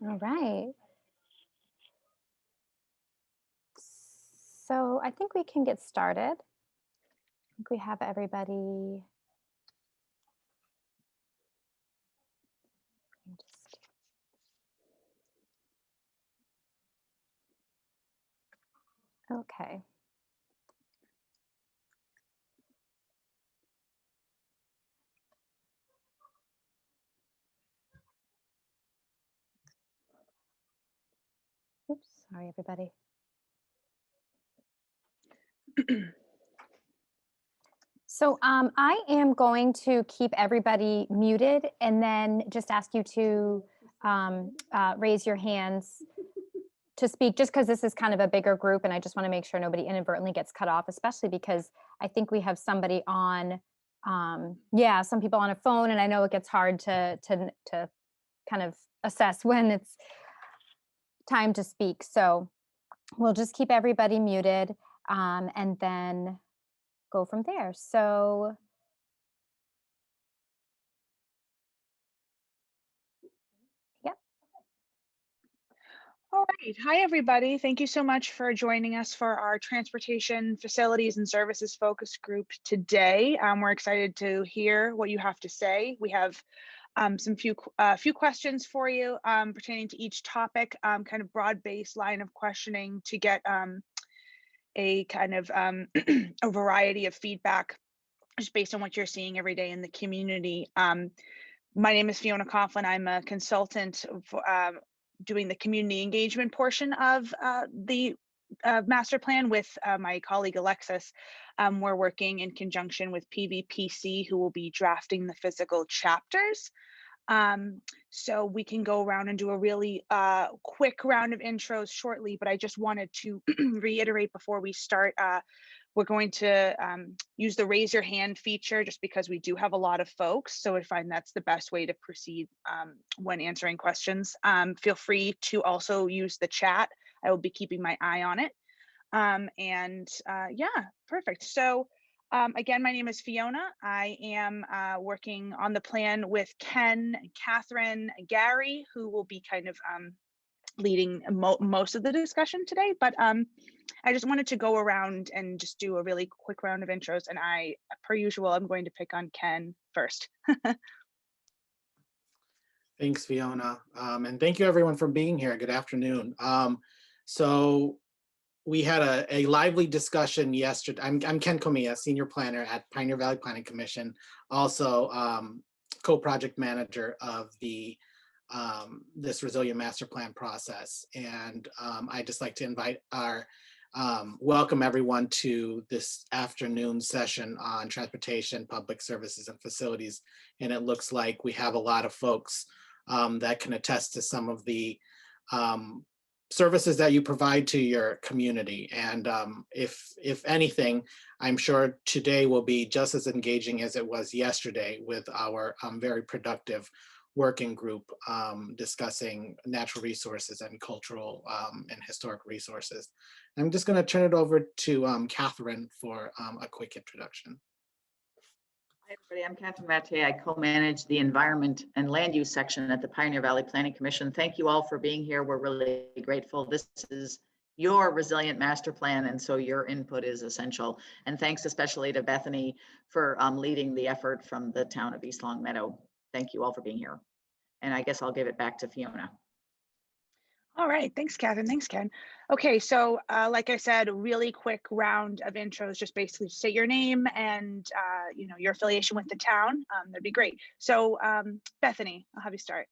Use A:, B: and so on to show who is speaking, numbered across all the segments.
A: All right. So I think we can get started. I think we have everybody. Okay. Oops, sorry, everybody. So I am going to keep everybody muted and then just ask you to raise your hands to speak, just because this is kind of a bigger group and I just want to make sure nobody inadvertently gets cut off, especially because I think we have somebody on, some people on a phone, and I know it gets hard to kind of assess when it's time to speak. So we'll just keep everybody muted and then go from there. So
B: All right. Hi, everybody. Thank you so much for joining us for our Transportation Facilities and Services Focus Group today. We're excited to hear what you have to say. We have some few questions for you pertaining to each topic, kind of broad-based line of questioning to get a kind of a variety of feedback just based on what you're seeing every day in the community. My name is Fiona Coughlin. I'm a consultant doing the community engagement portion of the master plan with my colleague Alexis. We're working in conjunction with PVPC, who will be drafting the physical chapters. So we can go around and do a really quick round of intros shortly, but I just wanted to reiterate before we start, we're going to use the raise your hand feature just because we do have a lot of folks. So I find that's the best way to proceed when answering questions. Feel free to also use the chat. I will be keeping my eye on it. Yeah, perfect. So again, my name is Fiona. I am working on the plan with Ken, Catherine, Gary, who will be kind of leading most of the discussion today. But I just wanted to go around and just do a really quick round of intros. And per usual, I'm going to pick on Ken first.
C: Thanks, Fiona. And thank you everyone for being here. Good afternoon. So we had a lively discussion yesterday. I'm Ken Comia, Senior Planner at Pioneer Valley Planning Commission, also co-project manager of the this Resilient Master Plan process. And I'd just like to invite welcome everyone to this afternoon session on transportation, public services, and facilities. And it looks like we have a lot of folks that can attest to some of the services that you provide to your community. And if anything, I'm sure today will be just as engaging as it was yesterday with our very productive working group discussing natural resources and cultural and historic resources. I'm just going to turn it over to Catherine for a quick introduction.
D: Hi, everybody. I'm Catherine Matte. I co-manage the Environment and Land Use section at the Pioneer Valley Planning Commission. Thank you all for being here. We're really grateful. This is your Resilient Master Plan, and so your input is essential. And thanks especially to Bethany for leading the effort from the town of East Longmeadow. Thank you all for being here. And I guess I'll give it back to Fiona.
B: All right, thanks, Catherine. Thanks, Ken. Okay, so like I said, a really quick round of intros, just basically say your name and your affiliation with the town. That'd be great. So Bethany, I'll have you start.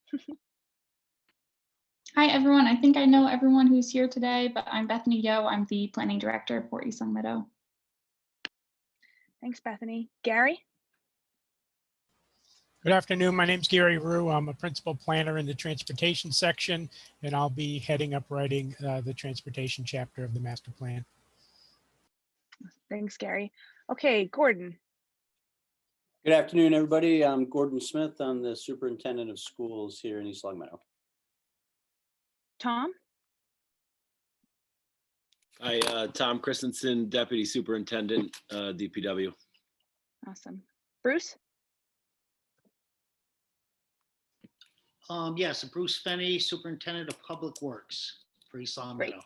E: Hi, everyone. I think I know everyone who's here today, but I'm Bethany Yo. I'm the planning director for East Longmeadow.
B: Thanks, Bethany. Gary?
F: Good afternoon. My name's Gary Rue. I'm a principal planner in the transportation section, and I'll be heading up writing the transportation chapter of the master plan.
B: Thanks, Gary. Okay, Gordon.
G: Good afternoon, everybody. I'm Gordon Smith. I'm the superintendent of schools here in East Longmeadow.
B: Tom?
H: Hi, Tom Christensen, Deputy Superintendent, DPW.
B: Awesome. Bruce?
I: Yes, Bruce Fenney, Superintendent of Public Works for East Longmeadow.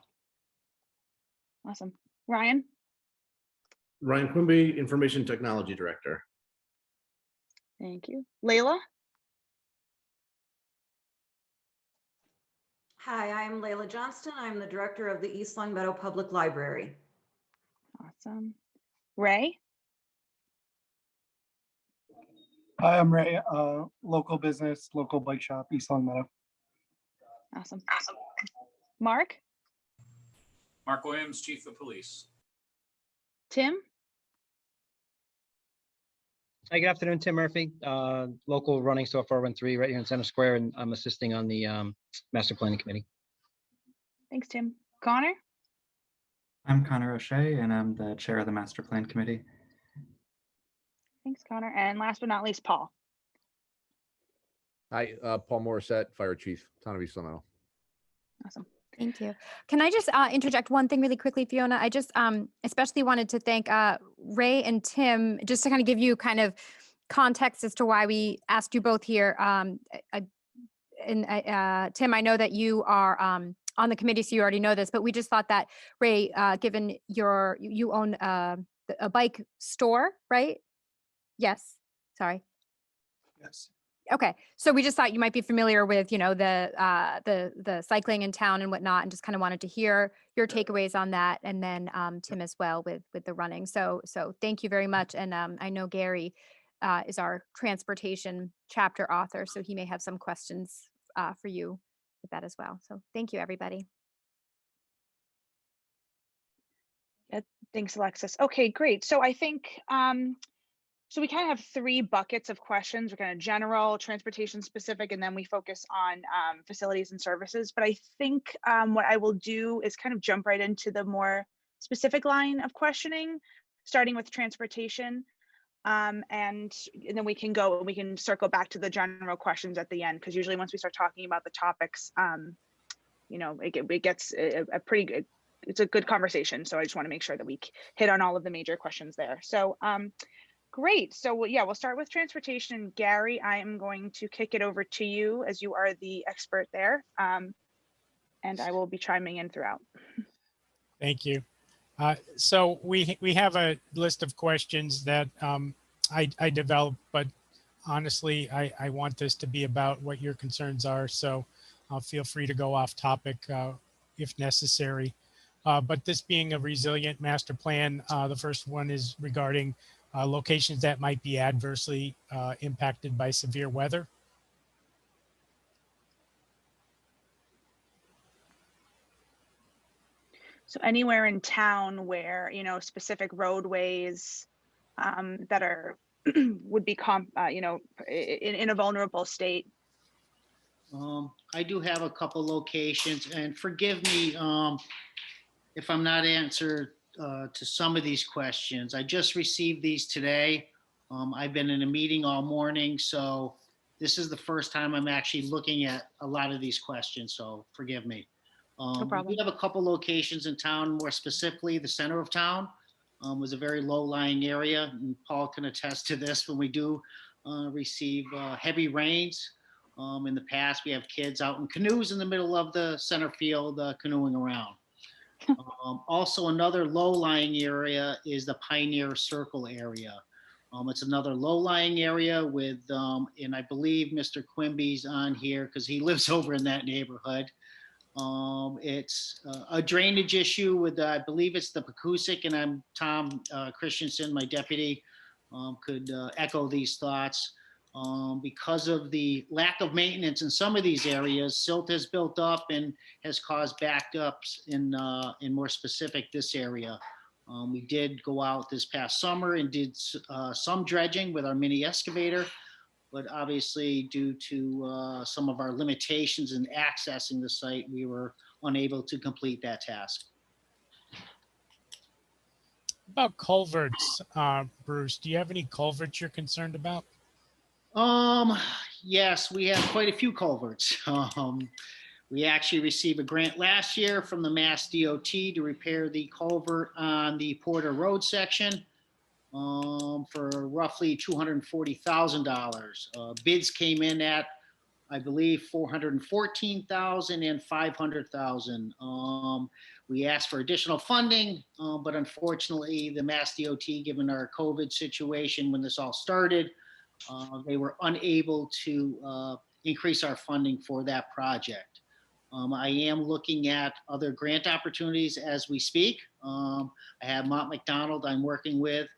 B: Awesome. Ryan?
J: Ryan Quimby, Information Technology Director.
B: Thank you. Layla?
K: Hi, I'm Layla Johnston. I'm the director of the East Longmeadow Public Library.
B: Awesome. Ray?
L: Hi, I'm Ray, local business, local bike shop, East Longmeadow.
B: Awesome. Mark?
M: Mark Williams, Chief of Police.
B: Tim?
N: Hi, good afternoon, Tim Murphy, local running store 413 right here in Center Square, and I'm assisting on the Master Planning Committee.
B: Thanks, Tim. Connor?
O: I'm Connor O'Shea, and I'm the chair of the Master Plan Committee.
B: Thanks, Connor. And last but not least, Paul.
P: Hi, Paul Morissette, Fire Chief, Town of East Longmeadow.
B: Awesome.
A: Thank you. Can I just interject one thing really quickly, Fiona? I just especially wanted to thank Ray and Tim, just to kind of give you kind of context as to why we asked you both here. Tim, I know that you are on the committee, so you already know this, but we just thought that, Ray, given you own a bike store, right? Yes. Sorry.
L: Yes.
A: Okay, so we just thought you might be familiar with, the cycling in town and whatnot, and just kind of wanted to hear your takeaways on that, and then Tim as well with the running. So thank you very much, and I know Gary is our transportation chapter author, so he may have some questions for you with that as well. So thank you, everybody.
B: Yeah, thanks, Alexis. Okay, great. So I think so we kind of have three buckets of questions. We're kind of general, transportation specific, and then we focus on facilities and services. But I think what I will do is kind of jump right into the more specific line of questioning, starting with transportation. And then we can circle back to the general questions at the end, because usually once we start talking about the topics, it gets a pretty good, it's a good conversation. So I just want to make sure that we hit on all of the major questions there. So great. So yeah, we'll start with transportation. Gary, I am going to kick it over to you as you are the expert there. And I will be chiming in throughout.
F: Thank you. So we have a list of questions that I developed, but honestly, I want this to be about what your concerns are. So feel free to go off topic if necessary. But this being a resilient master plan, the first one is regarding locations that might be adversely impacted by severe weather.
B: So anywhere in town where, specific roadways that are would be in a vulnerable state.
I: I do have a couple locations, and forgive me if I'm not answered to some of these questions. I just received these today. I've been in a meeting all morning, so this is the first time I'm actually looking at a lot of these questions, so forgive me.
B: No problem.
I: We have a couple locations in town, more specifically the center of town was a very low-lying area, and Paul can attest to this. When we do receive heavy rains, in the past, we have kids out in canoes in the middle of the center field canoeing around. Also, another low-lying area is the Pioneer Circle area. It's another low-lying area with, and I believe Mr. Quimby's on here because he lives over in that neighborhood. It's a drainage issue with, I believe it's the Pekusic, and I'm Tom Christensen, my deputy, could echo these thoughts. Because of the lack of maintenance in some of these areas, silt has built up and has caused backups in more specific this area. We did go out this past summer and did some dredging with our mini excavator, but obviously due to some of our limitations in accessing the site, we were unable to complete that task.
F: About culverts, Bruce, do you have any culverts you're concerned about?
I: Yes, we have quite a few culverts. We actually received a grant last year from the Mass DOT to repair the culvert on the Porter Road section for roughly $240,000. Bids came in at, I believe 414,000 and 500,000. We asked for additional funding, but unfortunately the Mass DOT, given our COVID situation when this all started, they were unable to increase our funding for that project. I am looking at other grant opportunities as we speak. I have Mont McDonald I'm working with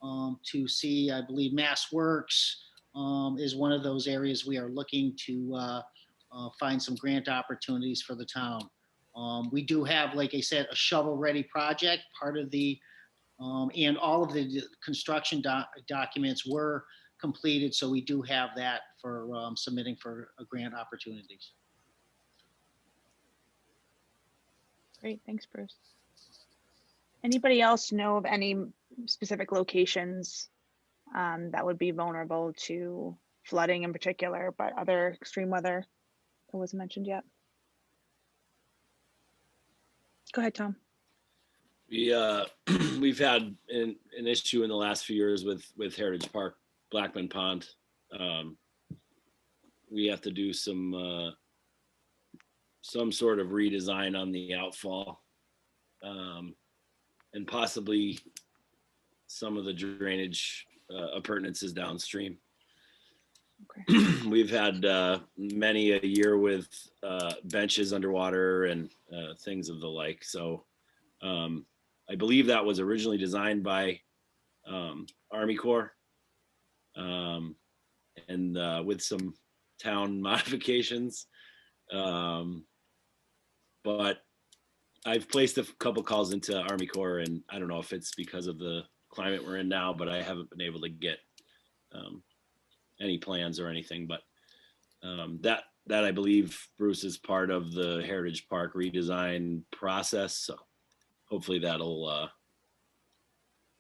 I: to see, I believe Mass Works is one of those areas we are looking to find some grant opportunities for the town. We do have, like I said, a shovel-ready project. Part of the, and all of the construction documents were completed, so we do have that for submitting for grant opportunities.
B: Great, thanks, Bruce. Anybody else know of any specific locations that would be vulnerable to flooding in particular, but other extreme weather that wasn't mentioned yet? Go ahead, Tom.
H: We've had an issue in the last few years with Heritage Park, Blackman Pond. We have to do some sort of redesign on the outfall, and possibly some of the drainage appurtenances downstream. Okay. We've had many a year with benches underwater and things of the like. So I believe that was originally designed by Army Corps, and with some town modifications. But I've placed a couple calls into Army Corps, and I don't know if it's because of the climate we're in now, but I haven't been able to get any plans or anything. But that I believe, Bruce, is part of the Heritage Park redesign process. So hopefully that'll,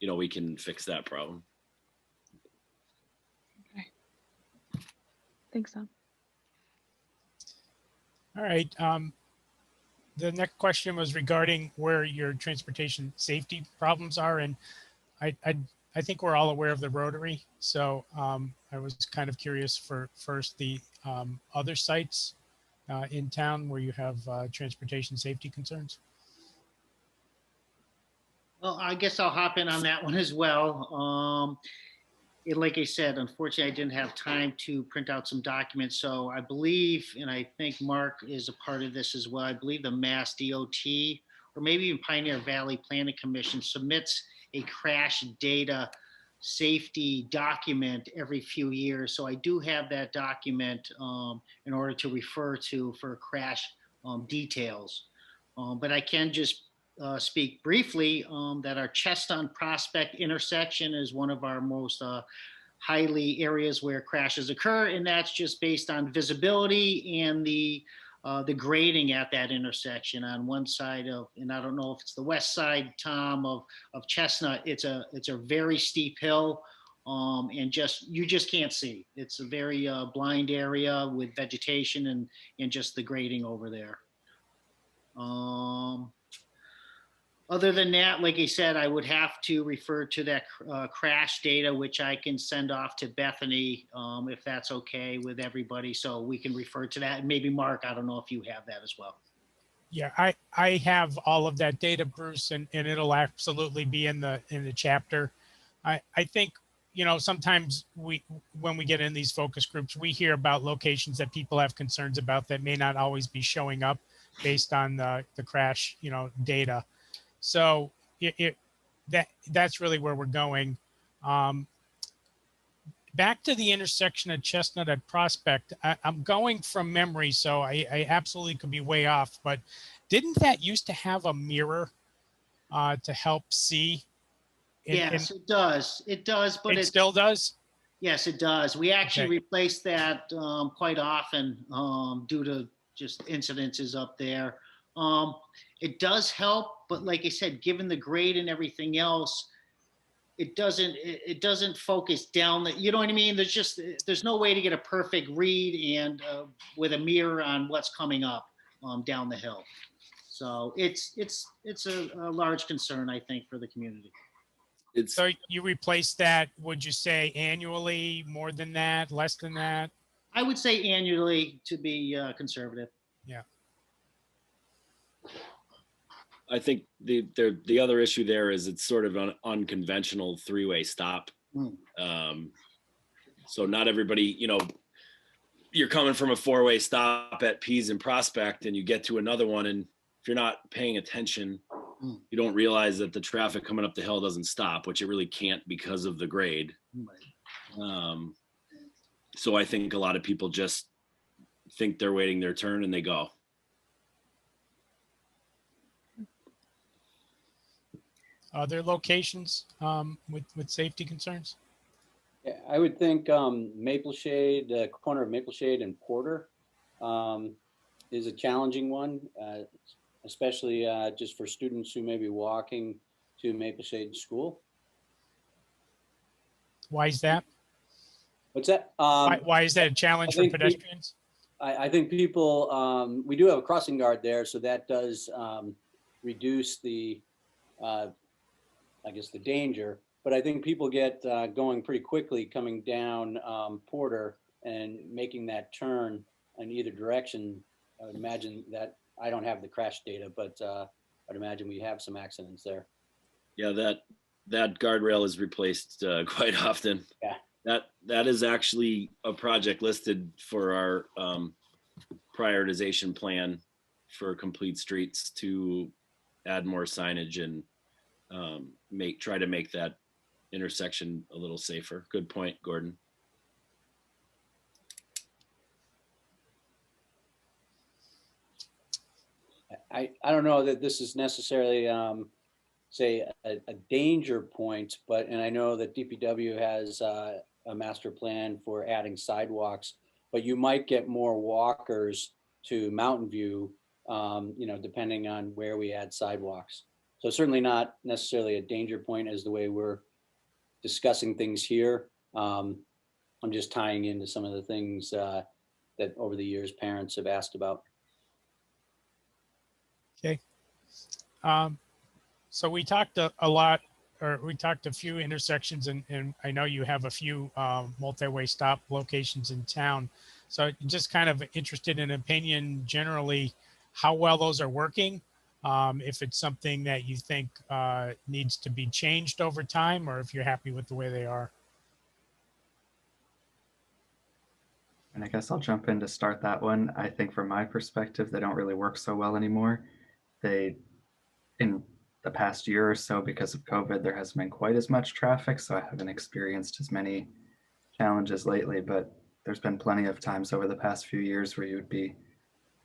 H: we can fix that problem.
B: Okay. Thanks, Tom.
F: All right. The next question was regarding where your transportation safety problems are. And I think we're all aware of the Rotary. So I was kind of curious for first the other sites in town where you have transportation safety concerns.
I: Well, I guess I'll hop in on that one as well. Like I said, unfortunately, I didn't have time to print out some documents. So I believe, and I think Mark is a part of this as well, I believe the Mass DOT or maybe even Pioneer Valley Planning Commission submits a crash data safety document every few years. So I do have that document in order to refer to for crash details. But I can just speak briefly that our Chestnut Prospect intersection is one of our most highly areas where crashes occur, and that's just based on visibility and the grading at that intersection. On one side of, and I don't know if it's the west side, Tom, of Chestnut, it's a very steep hill, and you just can't see. It's a very blind area with vegetation and just the grading over there. Other than that, like I said, I would have to refer to that crash data, which I can send off to Bethany if that's okay with everybody. So we can refer to that. And maybe Mark, I don't know if you have that as well.
F: Yeah, I have all of that data, Bruce, and it'll absolutely be in the chapter. I think, sometimes when we get in these focus groups, we hear about locations that people have concerns about that may not always be showing up based on the crash, data. So that's really where we're going. Back to the intersection of Chestnut and Prospect, I'm going from memory, so I absolutely could be way off, but didn't that used to have a mirror to help see?
I: Yes, it does. It does, but
F: it still does?
I: Yes, it does. We actually replace that quite often due to just incidences up there. It does help, but like I said, given the grade and everything else, it doesn't focus down the, you know what I mean? There's no way to get a perfect read and with a mirror on what's coming up down the hill. So it's a large concern, I think, for the community.
F: So you replace that, would you say annually, more than that, less than that?
I: I would say annually to be conservative.
F: Yeah.
H: I think the other issue there is it's sort of an unconventional three-way stop. So not everybody, you know, you're coming from a four-way stop at Pease and Prospect and you get to another one, and if you're not paying attention, you don't realize that the traffic coming up the hill doesn't stop, which it really can't because of the grade. So I think a lot of people just think they're waiting their turn and they go.
F: Other locations with safety concerns?
G: Yeah, I would think Maple Shade, the corner of Maple Shade and Porter is a challenging one, especially just for students who may be walking to Maple Shade School.
F: Why is that?
G: What's that?
F: Why is that a challenge for pedestrians?
G: I think people, we do have a crossing guard there, so that does reduce the, I guess, the danger. But I think people get going pretty quickly coming down Porter and making that turn in either direction. I would imagine that, I don't have the crash data, but I'd imagine we have some accidents there.
H: Yeah, that guardrail is replaced quite often.
G: Yeah.
H: That is actually a project listed for our prioritization plan for complete streets to add more signage and try to make that intersection a little safer. Good point, Gordon.
G: I don't know that this is necessarily say a danger point, and I know that DPW has a master plan for adding sidewalks, but you might get more walkers to Mountain View, you know, depending on where we add sidewalks. So certainly not necessarily a danger point as the way we're discussing things here. I'm just tying into some of the things that over the years parents have asked about.
F: Okay. So we talked a lot, or we talked a few intersections, and I know you have a few multi-way stop locations in town. So just kind of interested in opinion generally, how well those are working. If it's something that you think needs to be changed over time, or if you're happy with the way they are.
O: And I guess I'll jump in to start that one. I think from my perspective, they don't really work so well anymore. In the past year or so, because of COVID, there hasn't been quite as much traffic, so I haven't experienced as many challenges lately, but there's been plenty of times over the past few years where you would be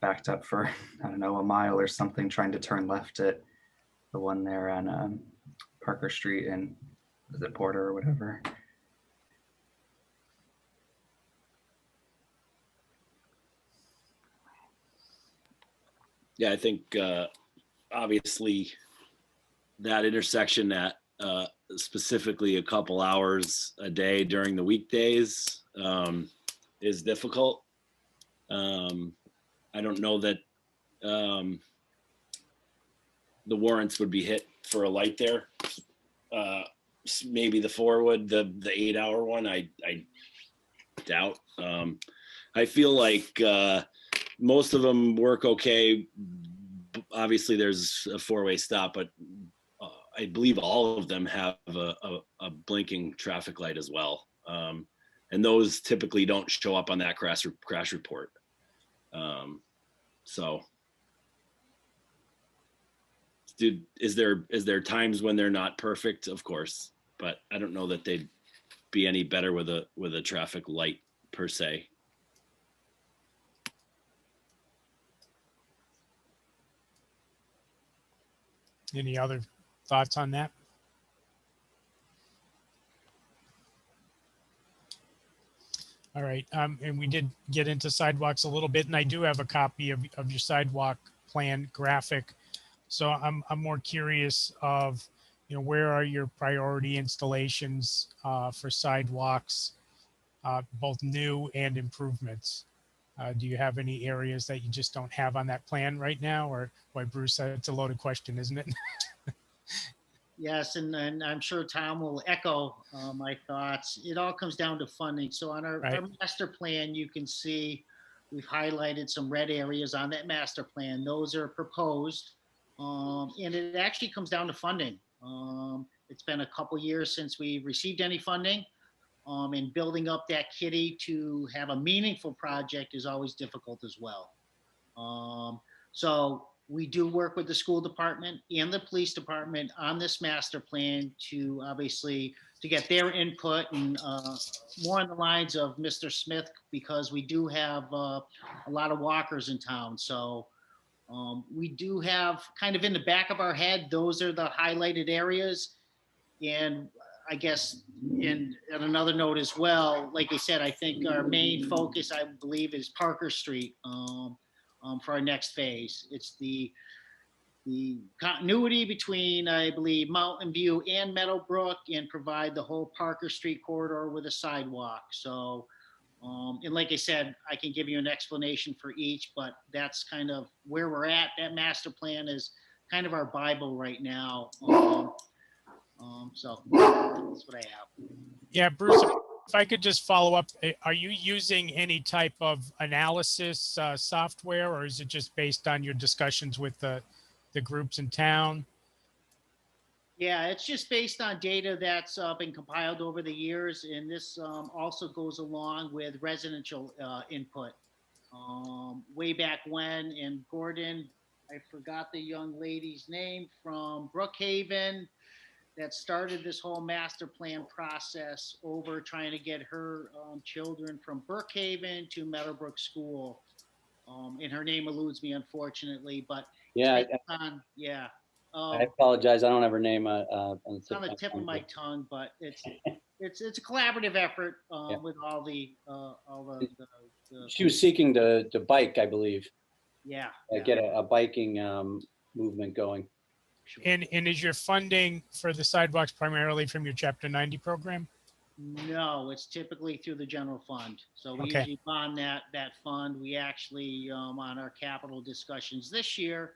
O: backed up for, I don't know, a mile or something trying to turn left at the one there on Parker Street and is it Porter or whatever.
H: Yeah, I think obviously that intersection at specifically a couple hours a day during the weekdays is difficult. I don't know that the warrants would be hit for a light there. Maybe the 4 would, the 8-hour one, I doubt. I feel like most of them work okay. Obviously there's a 4-way stop, but I believe all of them have a blinking traffic light as well. And those typically don't show up on that crash report. So is there times when they're not perfect? Of course, but I don't know that they'd be any better with a traffic light per se.
F: Any other thoughts on that? All right, and we did get into sidewalks a little bit, and I do have a copy of your sidewalk plan graphic. So I'm more curious of, you know, where are your priority installations for sidewalks, both new and improvements? Do you have any areas that you just don't have on that plan right now? Or why, Bruce, it's a loaded question, isn't it?
I: Yes, and I'm sure Tom will echo my thoughts. It all comes down to funding. So on our
F: Right.
I: master plan, you can see we've highlighted some red areas on that master plan. Those are proposed. And it actually comes down to funding. It's been a couple years since we received any funding. And building up that kitty to have a meaningful project is always difficult as well. So we do work with the school department and the police department on this master plan to obviously to get their input and more on the lines of Mr. Smith, because we do have a lot of walkers in town. So we do have kind of in the back of our head, those are the highlighted areas. And I guess in on another note as well, like I said, I think our main focus, I believe, is Parker Street for our next phase. It's the continuity between, I believe, Mountain View and Meadowbrook, and provide the whole Parker Street corridor with a sidewalk. So, and like I said, I can give you an explanation for each, but that's kind of where we're at. That master plan is kind of our Bible right now. So that's what I have.
F: Yeah, Bruce, if I could just follow up, are you using any type of analysis software, or is it just based on your discussions with the groups in town?
I: Yeah, it's just based on data that's been compiled over the years, and this also goes along with residential input. Way back when, and Gordon, I forgot the young lady's name from Brookhaven that started this whole master plan process over trying to get her children from Brookhaven to Meadowbrook School. And her name eludes me, unfortunately, but
G: Yeah, I apologize. I don't have her name
I: it's on the tip of my tongue, but it's a collaborative effort with all the
G: She was seeking to bike, I believe.
I: Yeah.
G: Get a biking movement going.
F: And is your funding for the sidewalks primarily from your Chapter 90 program?
I: No, it's typically through the general fund. So we
F: Okay.
I: usually bond that fund. We actually on our capital discussions this year,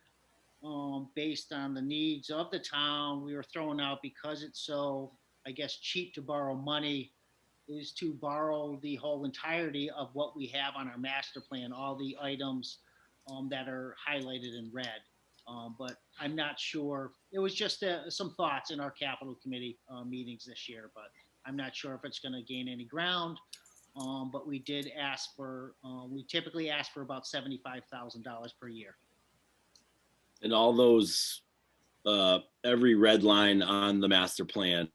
I: based on the needs of the town, we were throwing out, because it's so, I guess, cheap to borrow money, is to borrow the whole entirety of what we have on our master plan, all the items that are highlighted in red. But I'm not sure. It was just some thoughts in our capital committee meetings this year, but I'm not sure if it's going to gain any ground. But we did ask for, we typically ask for about $75,000 per year.
H: And all those, every red line on the master plan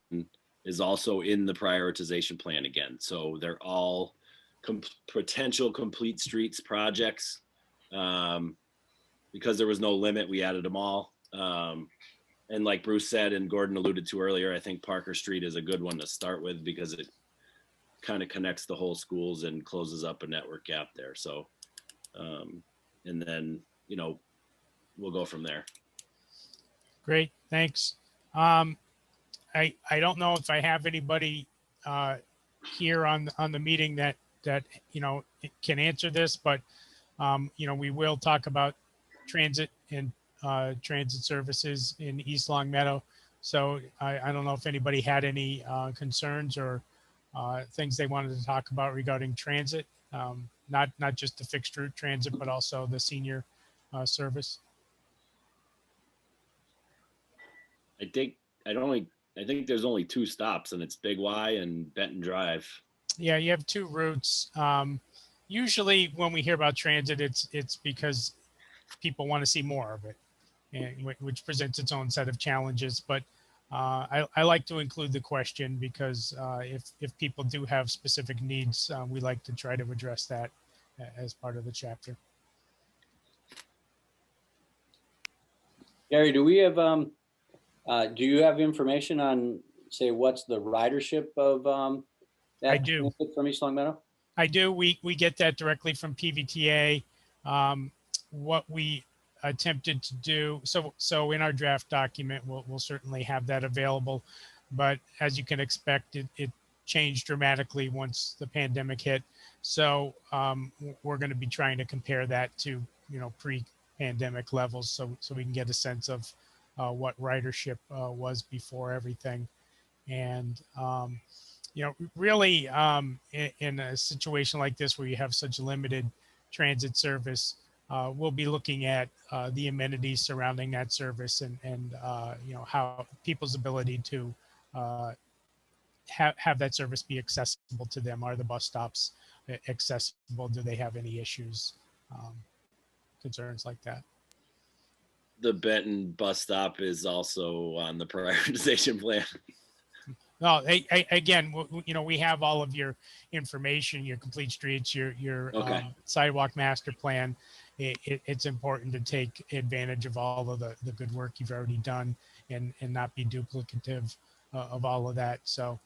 H: is also in the prioritization plan again. So they're all potential complete streets projects. Because there was no limit, we added them all. And like Bruce said, and Gordon alluded to earlier, I think Parker Street is a good one to start with because it kind of connects the whole schools and closes up a network gap there. So, and then, we'll go from there.
F: Great, thanks. I don't know if I have anybody here on the meeting that can answer this, but we will talk about transit and transit services in East Longmeadow. So I don't know if anybody had any concerns or things they wanted to talk about regarding transit, not just the fixed route transit, but also the senior service.
H: I think there's only 2 stops, and it's Big Y and Benton Drive.
F: Yeah, you have 2 routes. Usually when we hear about transit, it's because people want to see more of it, and which presents its own set of challenges. But I like to include the question because if people do have specific needs, we like to try to address that as part of the chapter.
G: Gary, do we have do you have information on, say, what's the ridership of that
F: I do.
G: from East Longmeadow?
F: I do. We get that directly from PVTA. What we attempted to do, so in our draft document, we'll certainly have that available. But as you can expect, it changed dramatically once the pandemic hit. So we're going to be trying to compare that to pre-pandemic levels, so we can get a sense of what ridership was before everything. And, you know, really in a situation like this where you have such limited transit service, we'll be looking at the amenities surrounding that service and you know, how people's ability to have that service be accessible to them. Are the bus stops accessible? Do they have any issues, concerns like that?
H: The Benton bus stop is also on the prioritization plan.
F: No, again, you know, we have all of your information, your complete streets, your
H: Okay.
F: sidewalk master plan. It's important to take advantage of all of the good work you've already done and not be duplicative of all of that. So,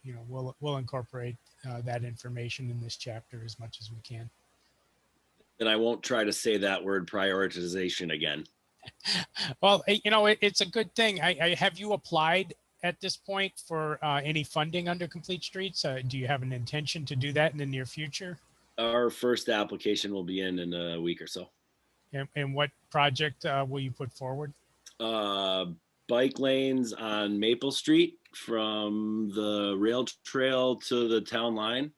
F: you know, we'll incorporate that information in this chapter as much as we can.
H: And I won't try to say that word prioritization again.
F: Well, you know, it's a good thing. I have you applied at this point for any funding under Complete Streets? Do you have an intention to do that in the near future?
H: Our first application will be in a week or so.
F: And what project will you put forward?
H: Bike lanes on Maple Street from the rail trail to the town line.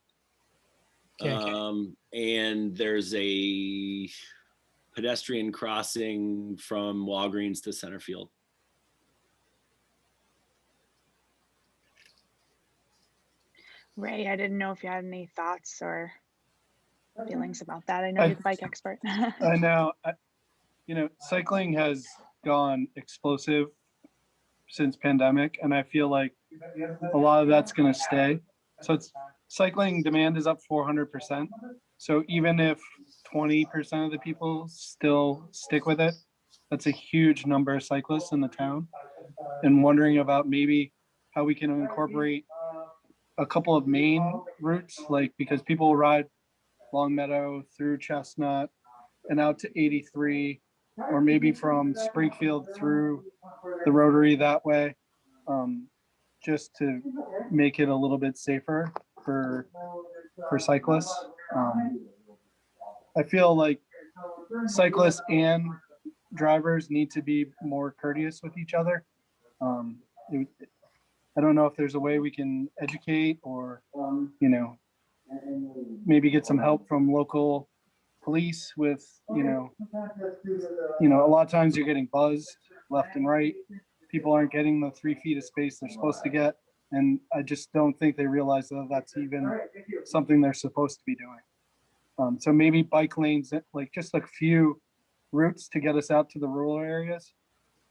F: Okay.
H: And there's a pedestrian crossing from Walgreens to Centerfield.
B: Ray, I didn't know if you had any thoughts or feelings about that. I know you're the bike expert.
L: I know. You know, cycling has gone explosive since pandemic, and I feel like a lot of that's going to stay. So it's cycling demand is up 400%. So even if 20% of the people still stick with it, that's a huge number of cyclists in the town. And wondering about maybe how we can incorporate a couple of main routes, like because people ride Longmeadow through Chestnut and out to 83, or maybe from Springfield through the Rotary that way, just to make it a little bit safer for cyclists. I feel like cyclists and drivers need to be more courteous with each other. I don't know if there's a way we can educate or, you know, maybe get some help from local police with, you know, a lot of times you're getting buzzed left and right. People aren't getting the 3 feet of space they're supposed to get. And I just don't think they realize that that's even something they're supposed to be doing. So maybe bike lanes, like just a few routes to get us out to the rural areas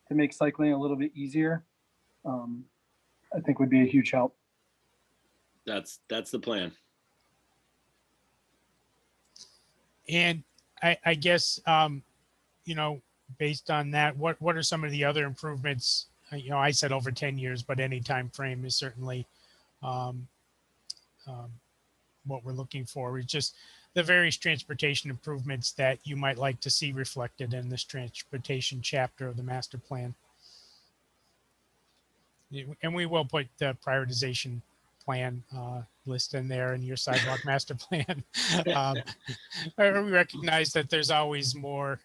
L: to make cycling a little bit easier. I think would be a huge help.
H: That's the plan.
F: And I guess, you know, based on that, what are some of the other improvements? You know, I said over 10 years, but any time frame is certainly what we're looking for. It's just the various transportation improvements that you might like to see reflected in this transportation chapter of the master plan. And we will put the prioritization plan list in there and your sidewalk master plan. We recognize that there's always more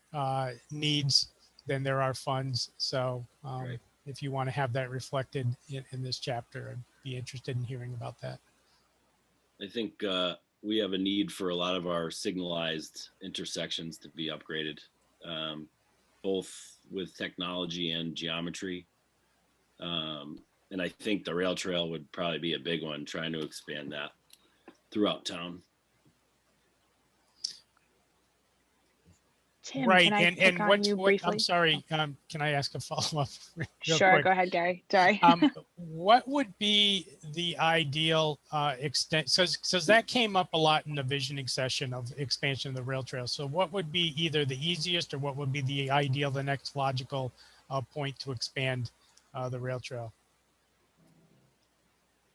F: needs than there are funds. So if you want to have that reflected in this chapter, I'd be interested in hearing about that.
H: I think we have a need for a lot of our signalized intersections to be upgraded, both with technology and geometry. And I think the rail trail would probably be a big one, trying to expand that throughout town.
B: Tim,
F: right.
B: can I pick on you briefly?
F: I'm sorry. Can I ask a follow-up?
B: Sure.
F: Quick?
B: Go ahead, Gary. Sorry.
F: What would be the ideal extent? So that came up a lot in the visioning session of expansion of the rail trail. So what would be either the easiest or what would be the ideal, the next logical point to expand the rail trail?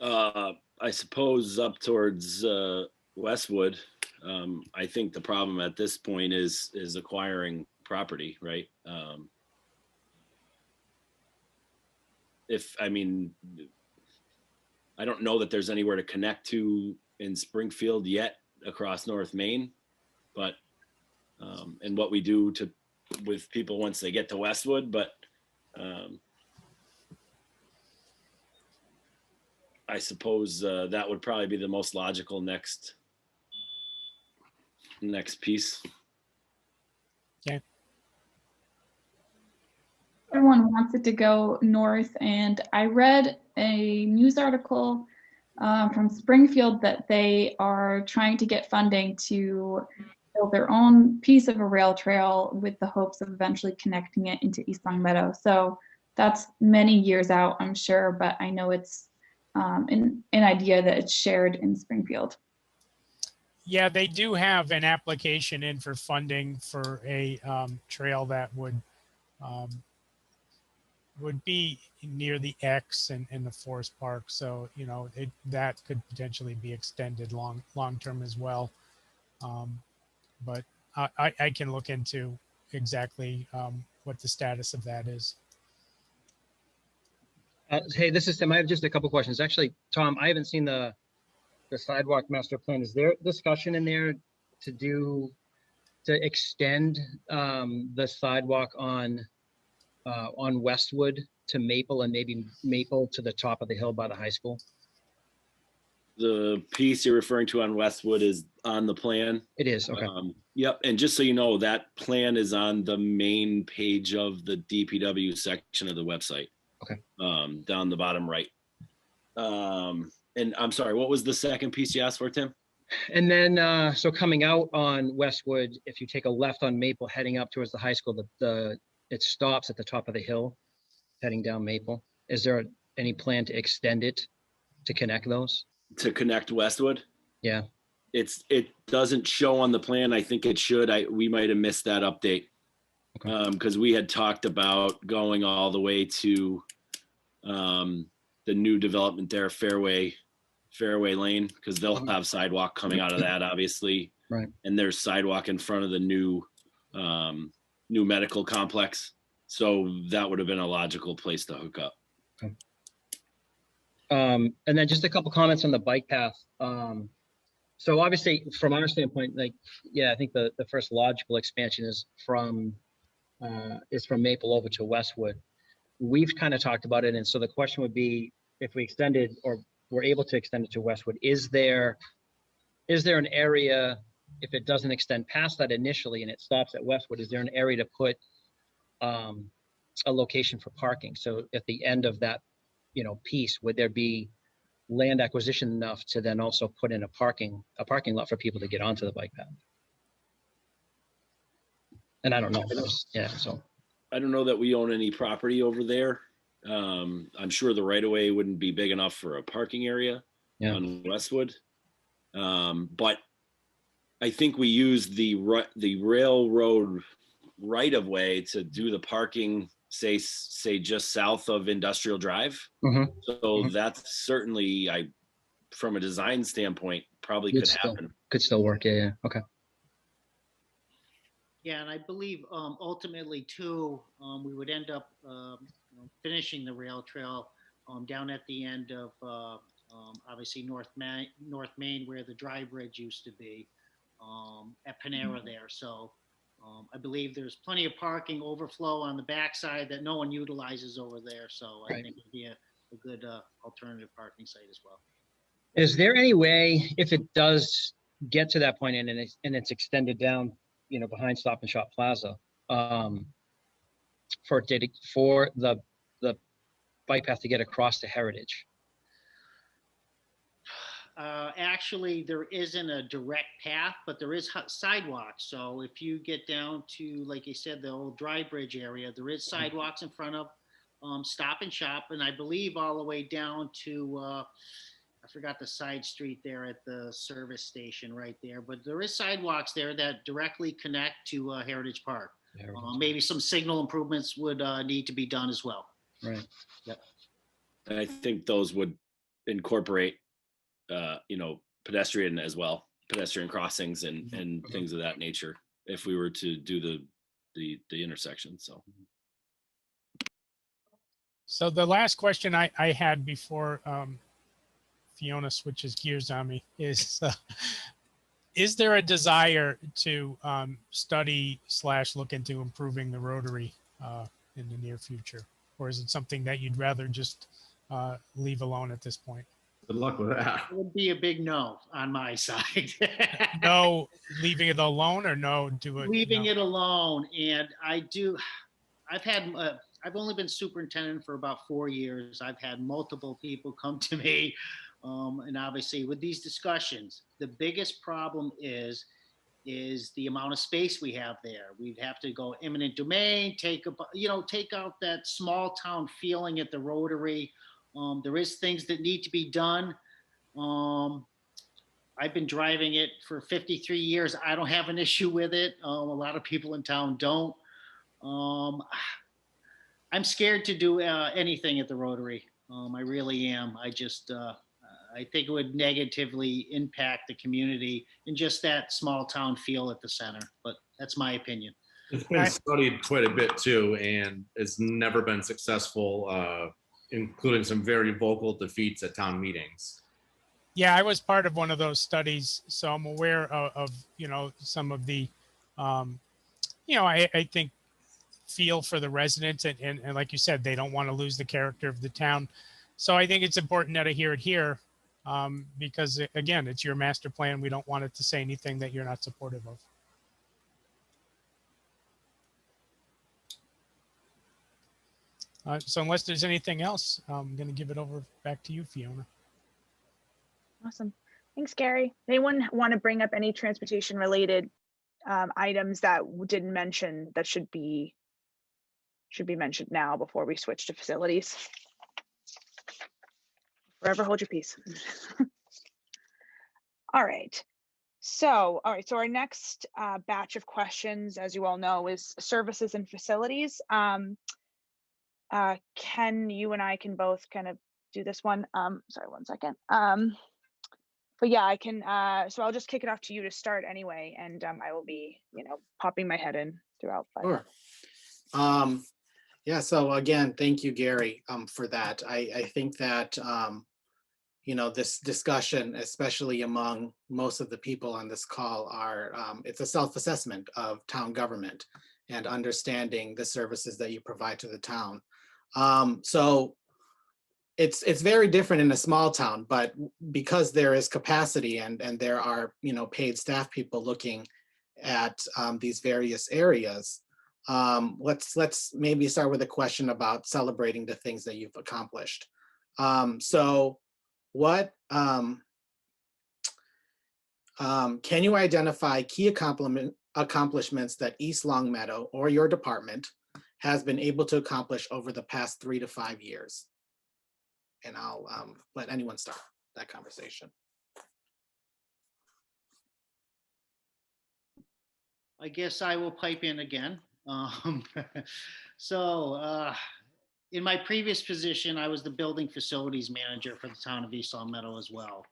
H: I suppose up towards Westwood. I think the problem at this point is acquiring property, right? I don't know that there's anywhere to connect to in Springfield yet across North Main, but and what we do with people once they get to Westwood, but I suppose that would probably be the most logical next piece.
F: Okay.
E: Everyone wants it to go north, and I read a news article from Springfield that they are trying to get funding to build their own piece of a rail trail with the hopes of eventually connecting it into East Longmeadow. So that's many years out, I'm sure, but I know it's an idea that it's shared in Springfield.
F: Yeah, they do have an application in for funding for a trail that would be near the X and the Forest Park. So, you know, that could potentially be extended long term as well. But I can look into exactly what the status of that is.
N: Hey, this is Tim. I have just a couple questions. Actually, Tom, I haven't seen the sidewalk master plan. Is there discussion in there to extend the sidewalk on Westwood to Maple, and maybe Maple to the top of the hill by the high school?
H: The piece you're referring to on Westwood is on the plan.
N: It is, okay.
H: Yep, and just so you know, that plan is on the main page of the DPW section of the website.
N: Okay.
H: Down the bottom right. And I'm sorry, what was the second piece you asked for, Tim?
N: And then, so coming out on Westwood, if you take a left on Maple heading up towards the high school, it stops at the top of the hill heading down Maple. Is there any plan to extend it to connect those?
H: To connect Westwood?
N: Yeah.
H: It doesn't show on the plan. I think it should. We might have missed that update.
N: Okay.
H: Because we had talked about going all the way to the new development there, Fairway Lane, because they'll have sidewalk coming out of that, obviously.
N: Right.
H: And there's sidewalk in front of the new medical complex. So that would have been a logical place to hook up.
N: Okay. And then just a couple comments on the bike path. So obviously, from our standpoint, like, yeah, I think the first logical expansion is from Maple over to Westwood. We've kind of talked about it, and so the question would be, if we extended or were able to extend it to Westwood, is there an area, if it doesn't extend past that initially and it stops at Westwood, is there an area to put a location for parking? So at the end of that, piece, would there be land acquisition enough to then also put in a parking lot for people to get onto the bike path? And I don't know. Yeah, so
H: I don't know that we own any property over there. I'm sure the right of way wouldn't be big enough for a parking area on Westwood. But I think we use the railroad right of way to do the parking, say just south of Industrial Drive.
N: Mm-hmm.
H: So that's certainly, from a design standpoint, probably could happen.
N: Could still work. Yeah. Okay.
I: Yeah, and I believe ultimately too, we would end up finishing the rail trail down at the end of obviously North Main, where the dry bridge used to be, at Panera there. So I believe there's plenty of parking overflow on the backside that no one utilizes over there. So I think it'd be a good alternative parking site as well.
N: Is there any way, if it does get to that point and it's extended down, behind Stop and Shop Plaza, for the bike path to get across to Heritage?
I: Actually, there isn't a direct path, but there is sidewalks. So if you get down to, like you said, the old dry bridge area, there is sidewalks in front of Stop and Shop, and I believe all the way down to I forgot the side street there at the service station right there, but there is sidewalks there that directly connect to Heritage Park. Maybe some signal improvements would need to be done as well.
N: Right.
I: Yep.
H: And I think those would incorporate, pedestrian as well, pedestrian crossings and things of that nature, if we were to do the intersection.
F: So the last question I had before Fiona switches gears on me is there a desire to study / look into improving the Rotary in the near future? or is it something that you'd rather just leave alone at this point?
J: Good luck with that.
I: It would be a big no on my side.
F: No, leaving it alone, or no, do it?
I: Leaving it alone. And I've only been superintendent for about 4 years. I've had multiple people come to me. And obviously with these discussions, the biggest problem is the amount of space we have there. We'd have to go eminent domain, take out that small town feeling at the Rotary. There is things that need to be done. I've been driving it for 53 years. I don't have an issue with it. A lot of people in town don't. I'm scared to do anything at the Rotary. I really am. I think it would negatively impact the community and just that small town feel at the center. But that's my opinion.
J: It's been studied quite a bit too, and it's never been successful, including some very vocal defeats at town meetings.
F: Yeah, I was part of one of those studies, so I'm aware of some of the, I think feel for the residents, and like you said, they don't want to lose the character of the town. So I think it's important that I hear it here, because again, it's your master plan. We don't want it to say anything that you're not supportive of. So unless there's anything else, I'm going to give it over back to you, Fiona.
B: Awesome. Thanks, Gary. Anyone want to bring up any transportation related items that didn't mention that should be mentioned now before we switch to facilities? Forever hold your peace. All right. So our next batch of questions, as you all know, is services and facilities. Ken, you and I can both kind of do this one. Sorry, one second. But yeah, I can, so I'll just kick it off to you to start anyway, and I will be, popping my head in throughout. But.
C: Sure. Yeah, so again, thank you, Gary, for that. I think that, this discussion, especially among most of the people on this call, it's a self-assessment of town government and understanding the services that you provide to the town. So it's very different in a small town, but because there is capacity and there are, paid staff people looking at these various areas, let's maybe start with a question about celebrating the things that you've accomplished. So what can you identify key accomplishments that East Longmeadow or your department has been able to accomplish over the past 3 to 5 years? And I'll let anyone start that conversation.
I: I guess I will pipe in again. In my previous position, I was the building facilities manager for the town of East Longmeadow as well.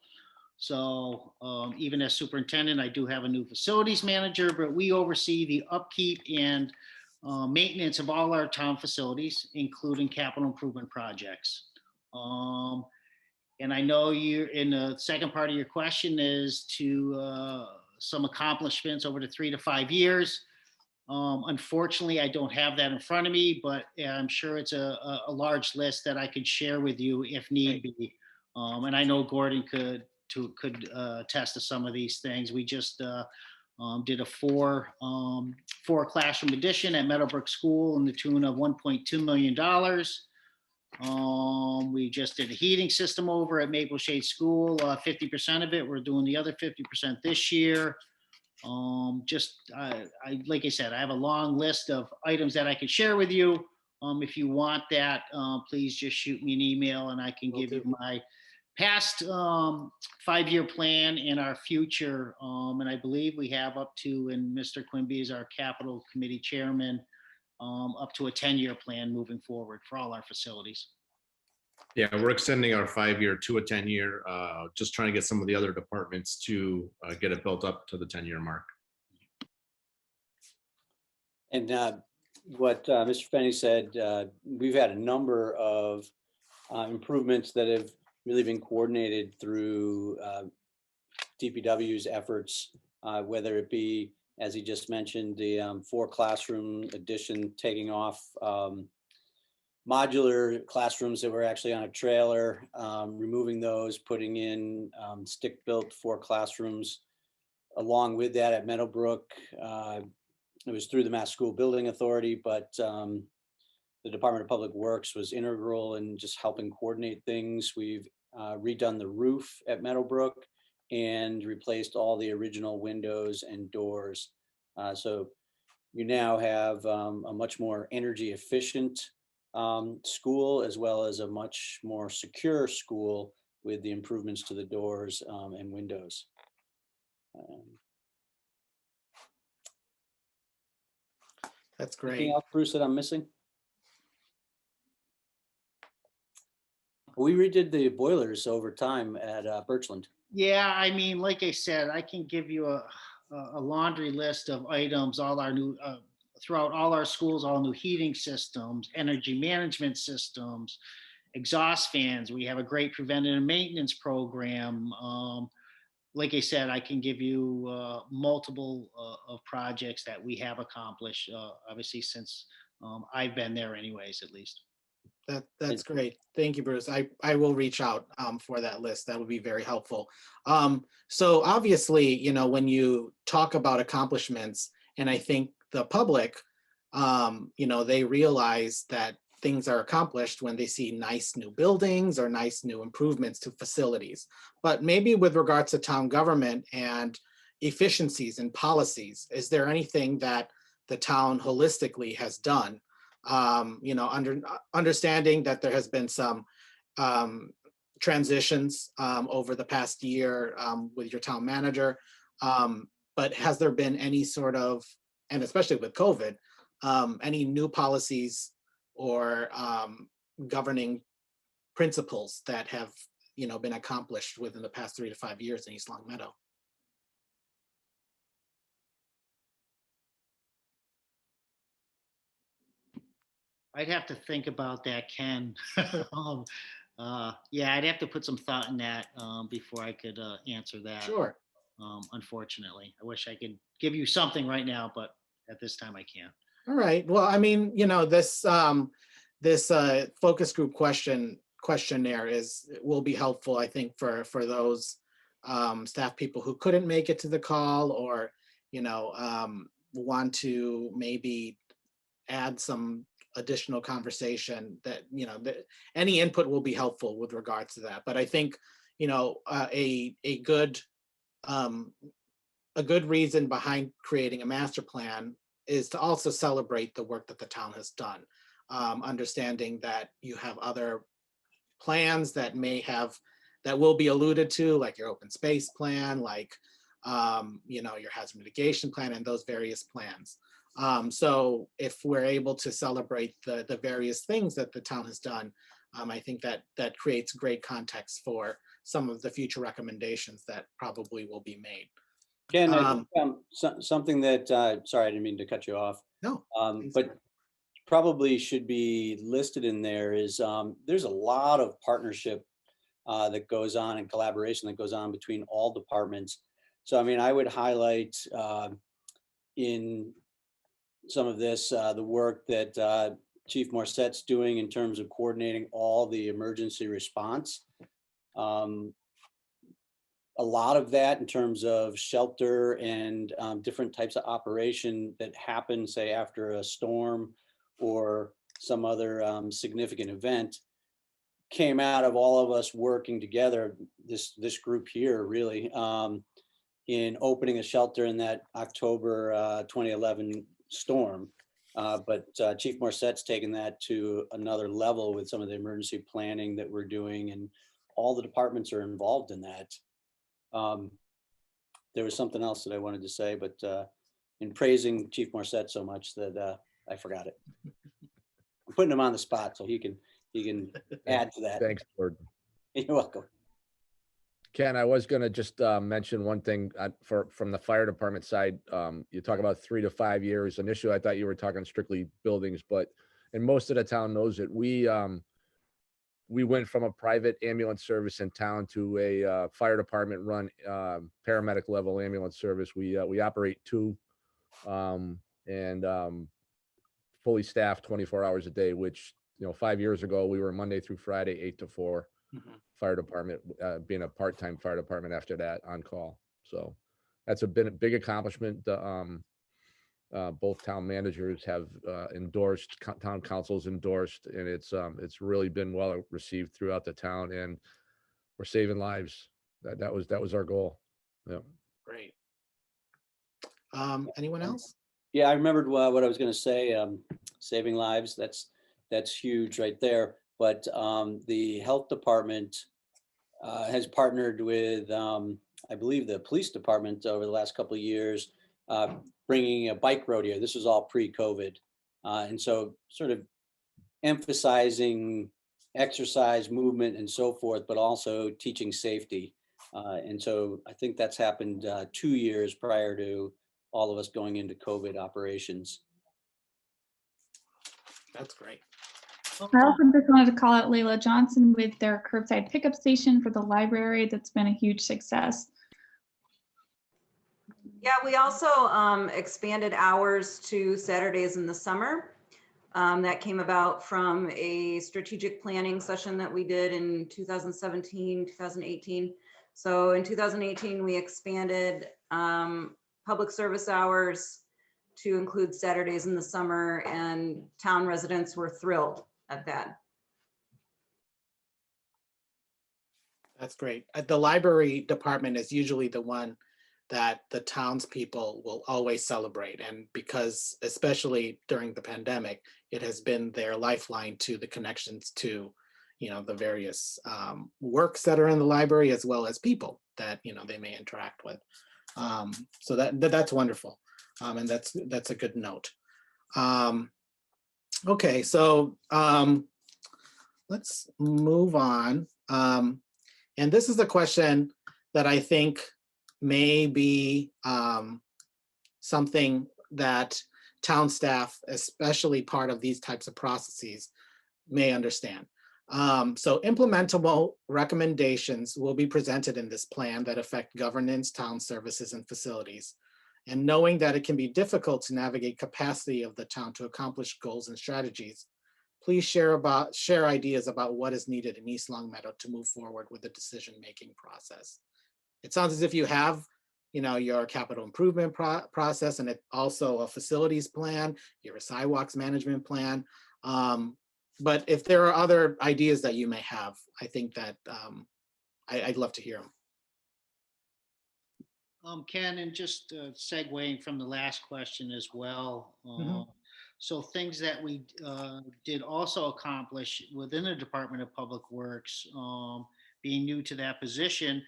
I: So even as superintendent, I do have a new facilities manager, but we oversee the upkeep and maintenance of all our town facilities, including capital improvement projects. And I know you're in the second part of your question is to some accomplishments over the 3 to 5 years. Unfortunately, I don't have that in front of me, but I'm sure it's a large list that I could share with you if need be. And I know Gordon could attest to some of these things. We just did a four classroom addition at Meadowbrook School in the tune of $1.2 million. We just did a heating system over at Maple Shade School, 50% of it. We're doing the other 50% this year. Like I said, I have a long list of items that I could share with you. If you want that, please just shoot me an email and I can give you my past 5-year plan and our future. And I believe we have up to, and Mr. Quimby is our capital committee chairman, up to a 10-year plan moving forward for all our facilities.
J: Yeah, we're extending our 5-year to a 10-year, just trying to get some of the other departments to get it built up to the 10-year mark.
G: And what Mr. Fenney said, we've had a number of improvements that have really been coordinated through DPW's efforts, whether it be, as he just mentioned, the 4 classroom addition taking off modular classrooms that were actually on a trailer, removing those, putting in stick-built 4 classrooms. Along with that at Meadowbrook, it was through the Mass School Building Authority, but the Department of Public Works was integral in just helping coordinate things. We've redone the roof at Meadowbrook and replaced all the original windows and doors. So you now have a much more energy efficient school, as well as a much more secure school with the improvements to the doors and windows.
C: That's great.
G: Anything else, Bruce, that I'm missing? We redid the boilers over time at Birchland.
I: Yeah, I mean, like I said, I can give you a laundry list of items, all our new, throughout all our schools, all new heating systems, energy management systems, exhaust fans. We have a great preventative maintenance program. Like I said, I can give you multiple of projects that we have accomplished, obviously since I've been there anyways, at least.
C: That's great. Thank you, Bruce. I will reach out for that list. That would be very helpful. So obviously, you know, when you talk about accomplishments, and I think the public, you know, they realize that things are accomplished when they see nice new buildings or nice new improvements to facilities. But maybe with regards to town government and efficiencies and policies, is there anything that the town holistically has done? You know, understanding that there has been some transitions over the past year with your town manager, but has there been any sort of, and especially with COVID, any new policies or governing principles that have, you know, been accomplished within the past 3 to 5 years in East Longmeadow?
I: I'd have to think about that, Ken. Yeah, I'd have to put some thought in that before I could answer that.
C: Sure.
I: Unfortunately, I wish I could give you something right now, but at this time I can't.
C: All right. Well, I mean, you know, this focus group questionnaire will be helpful, I think, for those staff people who couldn't make it to the call, or, you know, want to maybe add some additional conversation. That, you know, any input will be helpful with regards to that. But I think, you know, a good reason behind creating a master plan is to also celebrate the work that the town has done, understanding that you have other plans that will be alluded to, like your open space plan, like you know, your hazard mitigation plan, and those various plans. So if we're able to celebrate the various things that the town has done, I think that creates great context for some of the future recommendations that probably will be made.
G: Ken, I think, something that, sorry, I didn't mean to cut you off.
C: No.
G: But probably should be listed in there is there's a lot of partnership that goes on and collaboration that goes on between all departments. So, I mean, I would highlight in some of this the work that Chief Morset's doing in terms of coordinating all the emergency response. A lot of that in terms of shelter and different types of operation that happen, say, after a storm or some other significant event, came out of all of us working together, this group here really, in opening a shelter in that October 2011 storm. But Chief Morset's taken that to another level with some of the emergency planning that we're doing, and all the departments are involved in that. There was something else that I wanted to say, but in praising Chief Morset so much that I forgot it. I'm putting him on the spot so he can add to that.
P: Thanks, Gordon.
G: You're welcome.
P: Ken, I was going to just mention one thing from the fire department side. You talk about 3 to 5 years. Initially, I thought you were talking strictly buildings, but and most of the town knows it. We went from a private ambulance service in town to a fire department run paramedic level ambulance service. We operate 2 and fully staffed 24 hours a day, which 5 years ago, we were Monday through Friday, 8 to 4.
C: Mhm.
P: Fire department, being a part-time fire department after that on call. So that's been a big accomplishment. Both town managers have endorsed, town councils endorsed, and it's really been well received throughout the town, and we're saving lives. That was our goal. Yeah.
C: Great. Anyone else?
G: Yeah, I remembered what I was going to say. Saving lives, that's huge right there. But the health department has partnered with, I believe, the police department over the last couple of years, bringing a bike rodeo. This was all pre-COVID. And so sort of emphasizing exercise, movement, and so forth, but also teaching safety. And so I think that's happened 2 years prior to all of us going into COVID operations.
C: That's great.
E: I also just wanted to call out Layla Johnson with their curbside pickup station for the library. That's been a huge success.
K: Yeah, we also expanded hours to Saturdays in the summer. That came about from a strategic planning session that we did in 2017, 2018. So in 2018, we expanded public service hours to include Saturdays in the summer, and town residents were thrilled at that.
C: That's great. The library department is usually the one that the townspeople will always celebrate. And because, especially during the pandemic, it has been their lifeline to the connections to, the various works that are in the library, as well as people that, they may interact with. So that's wonderful. And that's a good note. Okay, so let's move on. And this is a question that I think may be something that town staff, especially part of these types of processes, may understand. So implementable recommendations will be presented in this plan that affect governance, town services, and facilities. And knowing that it can be difficult to navigate capacity of the town to accomplish goals and strategies, please share ideas about what is needed in East Longmeadow to move forward with the decision-making process. It sounds as if you have, your capital improvement process, and it also a facilities plan, your sidewalks management plan. But if there are other ideas that you may have, I think that I'd love to hear them.
I: Ken, and just segueing from the last question as well. So things that we did also accomplish within the Department of Public Works, being new to that position,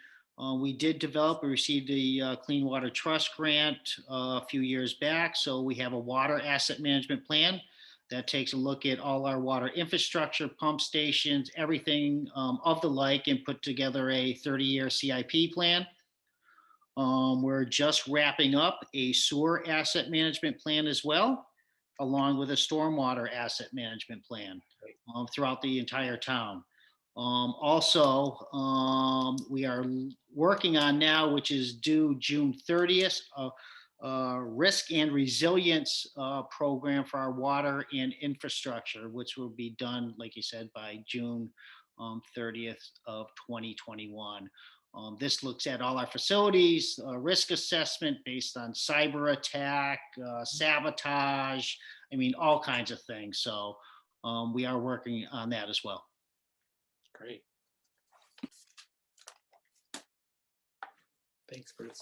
I: we did develop and received the Clean Water Trust grant a few years back. So we have a water asset management plan that takes a look at all our water infrastructure, pump stations, everything of the like, and put together a 30-year CIP plan. We're just wrapping up a sewer asset management plan as well, along with a stormwater asset management plan throughout the entire town. Also, we are working on now, which is due June 30th, risk and resilience program for our water and infrastructure, which will be done, like you said, by June 30th of 2021. This looks at all our facilities, risk assessment based on cyber attack, sabotage, all kinds of things. So we are working on that as well.
C: Great. Thanks, Bruce.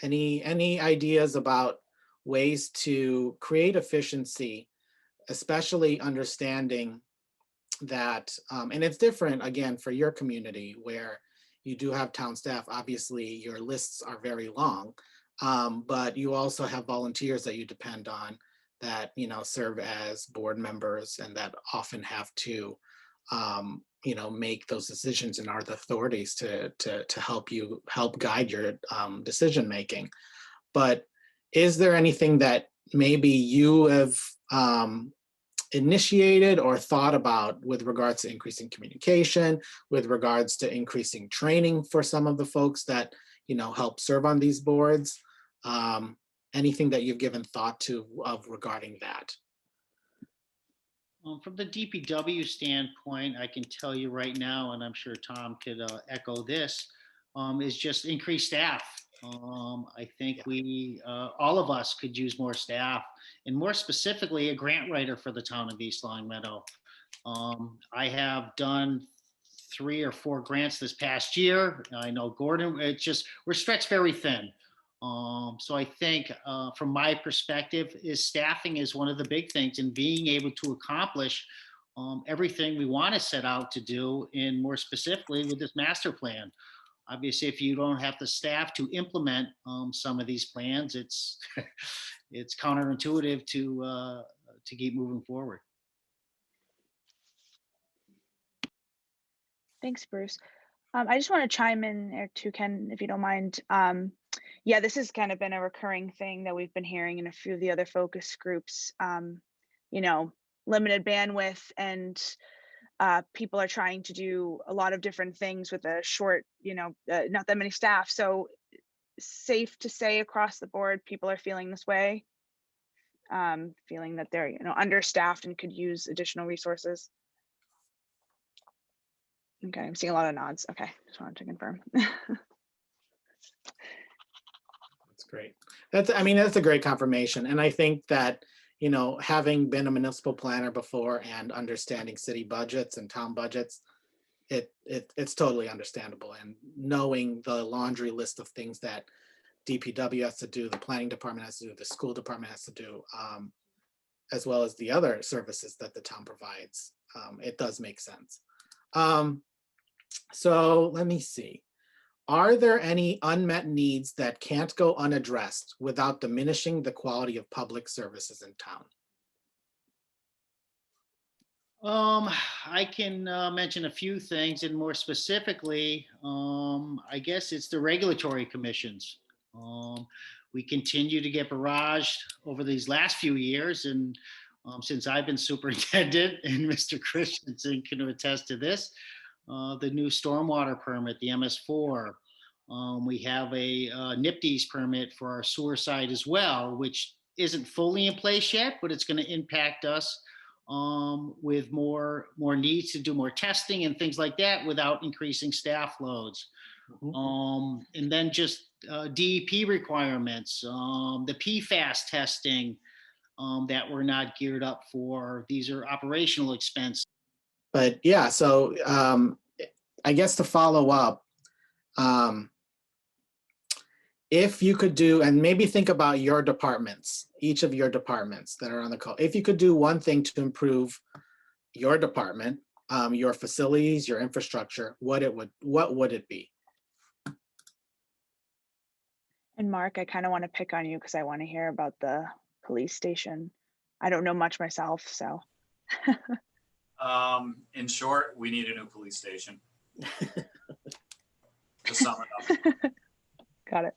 C: Any ideas about ways to create efficiency, especially understanding that, and it's different again for your community where you do have town staff, obviously your lists are very long, but you also have volunteers that you depend on that, serve as board members and that often have to, make those decisions and are the authorities to help guide your decision making. But is there anything that maybe you have initiated or thought about with regards to increasing communication, with regards to increasing training for some of the folks that help serve on these boards? anything that you've given thought to of regarding that.
I: From the DPW standpoint, I can tell you right now, and I'm sure Tom could echo this, is just increased staff. I think we, all of us could use more staff, and more specifically, a grant writer for the town of East Longmeadow. I have done 3 or 4 grants this past year. I know Gordon, it's just, we're stretched very thin. So I think from my perspective is staffing is one of the big things, and being able to accomplish everything we want to set out to do, and more specifically with this master plan. Obviously, if you don't have the staff to implement some of these plans, it's it's counterintuitive to keep moving forward.
B: Thanks, Bruce. I just want to chime in there too, Ken, if you don't mind. Yeah, this has kind of been a recurring thing that we've been hearing in a few of the other focus groups. You know, limited bandwidth, and people are trying to do a lot of different things with a short, you know, not that many staff. So safe to say across the board, people are feeling this way, feeling that they're, you know, understaffed and could use additional resources. Okay, I'm seeing a lot of nods. Okay, just wanted to confirm.
C: That's great. I mean, that's a great confirmation. And I think that, you know, having been a municipal planner before and understanding city budgets and town budgets, it's totally understandable. And knowing the laundry list of things that DPW has to do, the planning department has to do, the school department has to do, as well as the other services that the town provides, it does make sense. So let me see. Are there any unmet needs that can't go unaddressed without diminishing the quality of public services in town?
I: I can mention a few things, and more specifically, I guess it's the regulatory commissions. We continue to get barraged over these last few years, and since I've been superintendent, and Mr. Christensen can attest to this, the new stormwater permit, the MS4. We have a NIPDES permit for our sewer side as well, which isn't fully in place yet, but it's going to impact us with more needs to do more testing and things like that without increasing staff loads. And then just DEP requirements, the PFAS testing that we're not geared up for. These are operational expenses.
C: But yeah, so I guess to follow up, if you could do, and maybe think about your departments, each of your departments that are on the call, if you could do one thing to improve your department, your facilities, your infrastructure, what would it be?
B: And Mark, I kind of want to pick on you because I want to hear about the police station. I don't know much myself, so.
M: In short, we need a new police station. To sum it up.
B: Got it.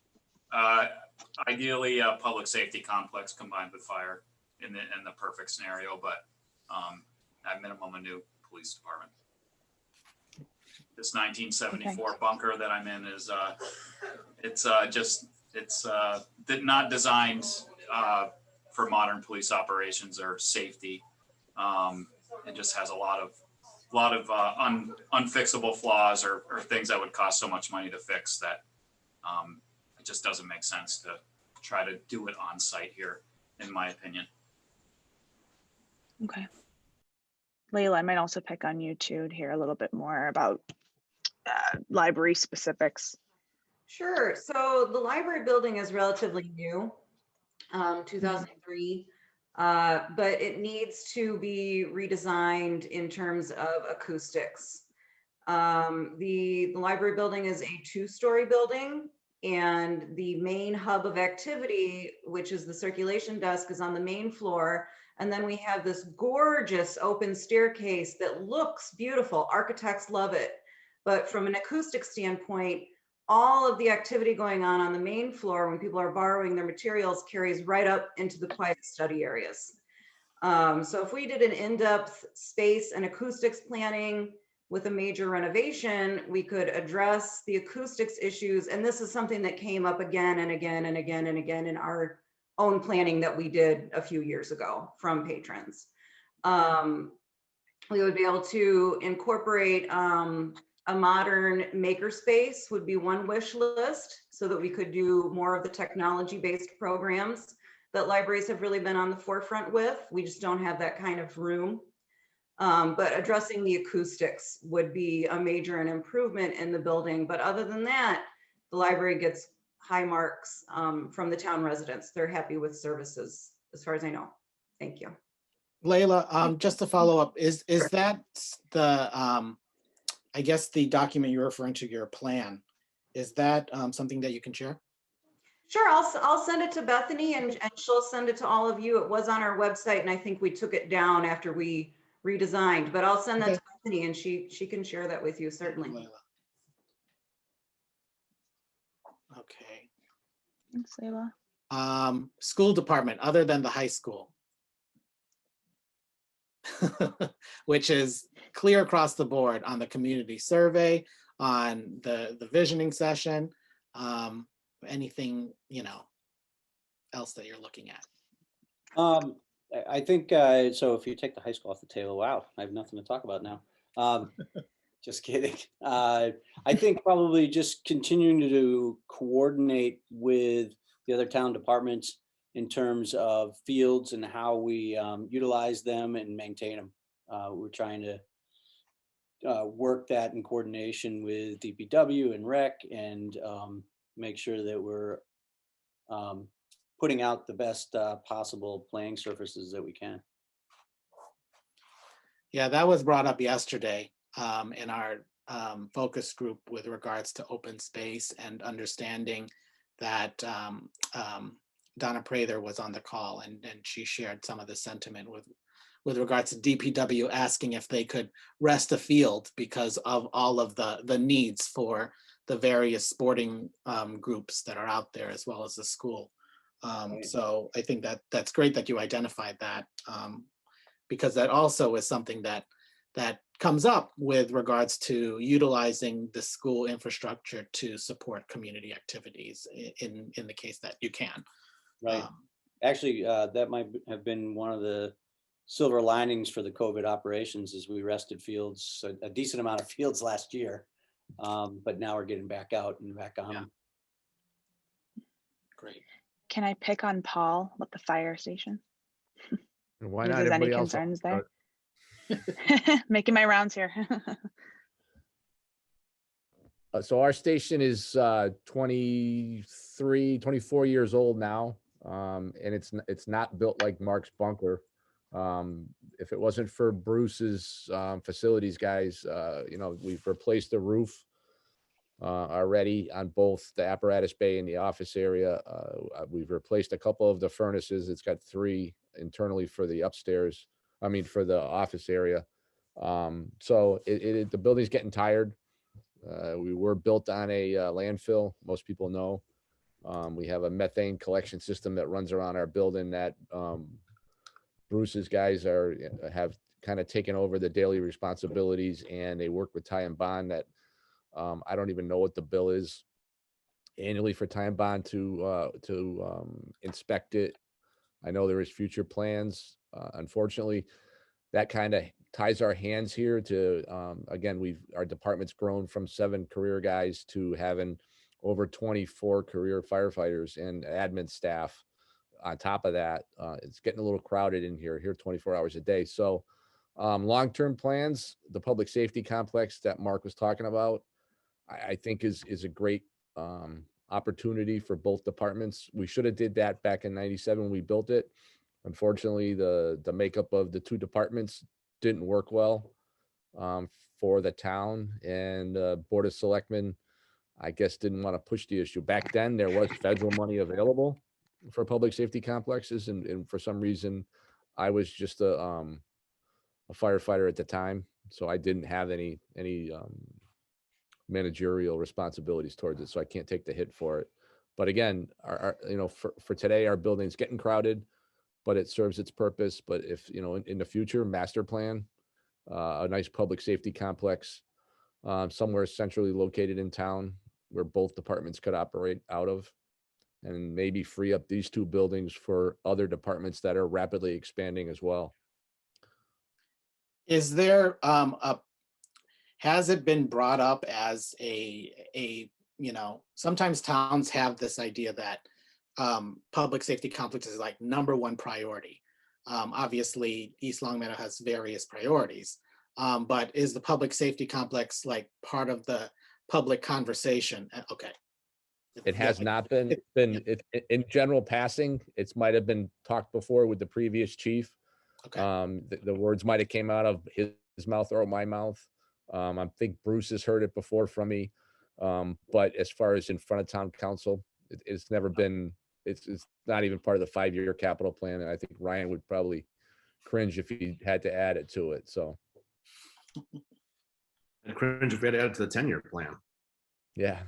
M: Ideally, a public safety complex combined with fire in the perfect scenario, but at minimum, a new police department. This 1974 bunker that I'm in is it's not designed for modern police operations or safety. It just has a lot of unfixable flaws or things that would cost so much money to fix that it just doesn't make sense to try to do it on site here, in my opinion.
B: Okay. Layla, I might also pick on you too to hear a little bit more about library specifics.
K: Sure. So the library building is relatively new, 2003, but it needs to be redesigned in terms of acoustics. The library building is a 2-story building, and the main hub of activity, which is the circulation desk, is on the main floor. And then we have this gorgeous open staircase that looks beautiful. Architects love it. But from an acoustic standpoint, all of the activity going on the main floor when people are borrowing their materials carries right up into the quiet study areas. So if we did an in-depth space and acoustics planning with a major renovation, we could address the acoustics issues. And this is something that came up again and again and again and again in our own planning that we did a few years ago from patrons. We would be able to incorporate a modern makerspace would be one wish list, so that we could do more of the technology-based programs that libraries have really been on the forefront with. We just don't have that kind of room. But addressing the acoustics would be a major improvement in the building. But other than that, the library gets high marks from the town residents. They're happy with services, as far as I know. Thank you.
C: Layla, just to follow up, is that the, I guess the document you're referring to, your plan, is that something that you can share?
K: Sure, I'll send it to Bethany and she'll send it to all of you. It was on our website and I think we took it down after we redesigned, but I'll send that to Bethany and she can share that with you, certainly.
C: Okay.
B: Thanks, Layla.
C: School department, other than the high school, which is clear across the board on the community survey, on the visioning session, anything, else that you're looking at?
G: I think, so if you take the high school off the table, wow, I have nothing to talk about now. Just kidding. I think probably just continuing to coordinate with the other town departments in terms of fields and how we utilize them and maintain them. We're trying to work that in coordination with DPW and rec and make sure that we're putting out the best possible playing surfaces that we can.
C: Yeah, that was brought up yesterday in our focus group with regards to open space and understanding that Donna Prather was on the call and she shared some of the sentiment with regards to DPW asking if they could rest a field because of all of the needs for the various sporting groups that are out there, as well as the school. So I think that's great that you identified that, because that also is something that comes up with regards to utilizing the school infrastructure to support community activities in the case that you can.
G: Right. Actually, that might have been one of the silver linings for the COVID operations is we rested fields, a decent amount of fields last year, but now we're getting back out and back on them.
C: Great.
B: Can I pick on Paul with the fire station?
P: And why
B: If
P: not?
B: there's any
P: Everybody else
B: concerns
P: else
B: there? Making my rounds here.
P: So our station is 23, 24 years old now. And it's not built like Mark's bunker. If it wasn't for Bruce's facilities guys, we've replaced the roof already on both the apparatus bay and the office area. We've replaced a couple of the furnaces. It's got 3 internally for the upstairs. For the office area. So the building's getting tired. We were built on a landfill. Most people know. We have a methane collection system that runs around our building that Bruce's guys have kind of taken over the daily responsibilities, and they work with Ty and Bond that I don't even know what the bill is annually for Ty and Bond to inspect it. I know there is future plans. Unfortunately, that kind of ties our hands here to, again, our department's grown from 7 career guys to having over 24 career firefighters and admin staff. On top of that, it's getting a little crowded in here 24 hours a day. So long-term plans, the public safety complex that Mark was talking about, I think is a great opportunity for both departments. We should have did that back in 97 when we built it. Unfortunately, the makeup of the 2 departments didn't work well for the town, and Board of Selectmen, I guess, didn't want to push the issue. Back then, there was federal money available for public safety complexes, and for some reason, I was just a firefighter at the time, so I didn't have any managerial responsibilities towards it, so I can't take the hit for it. But again, for today, our building's getting crowded, but it serves its purpose. But if, in the future, master plan, a nice public safety complex, somewhere centrally located in town where both departments could operate out of, and maybe free up these two buildings for other departments that are rapidly expanding as well.
C: Is there has it been brought up as sometimes towns have this idea that public safety complex is like #1 priority. Obviously, East Longmeadow has various priorities, but is the public safety complex like part of the public conversation? Okay.
P: It has not been in general passing. It might have been talked before with the previous chief.
C: Okay.
P: The words might have came out of his mouth or my mouth. I think Bruce has heard it before from me. But as far as in front of town council, it's never been, it's not even part of the 5-year capital plan. And I think Ryan would probably cringe if he had to add it to it. So.
J: I'd cringe if we had to add it to the 10-year plan.
P: Yeah.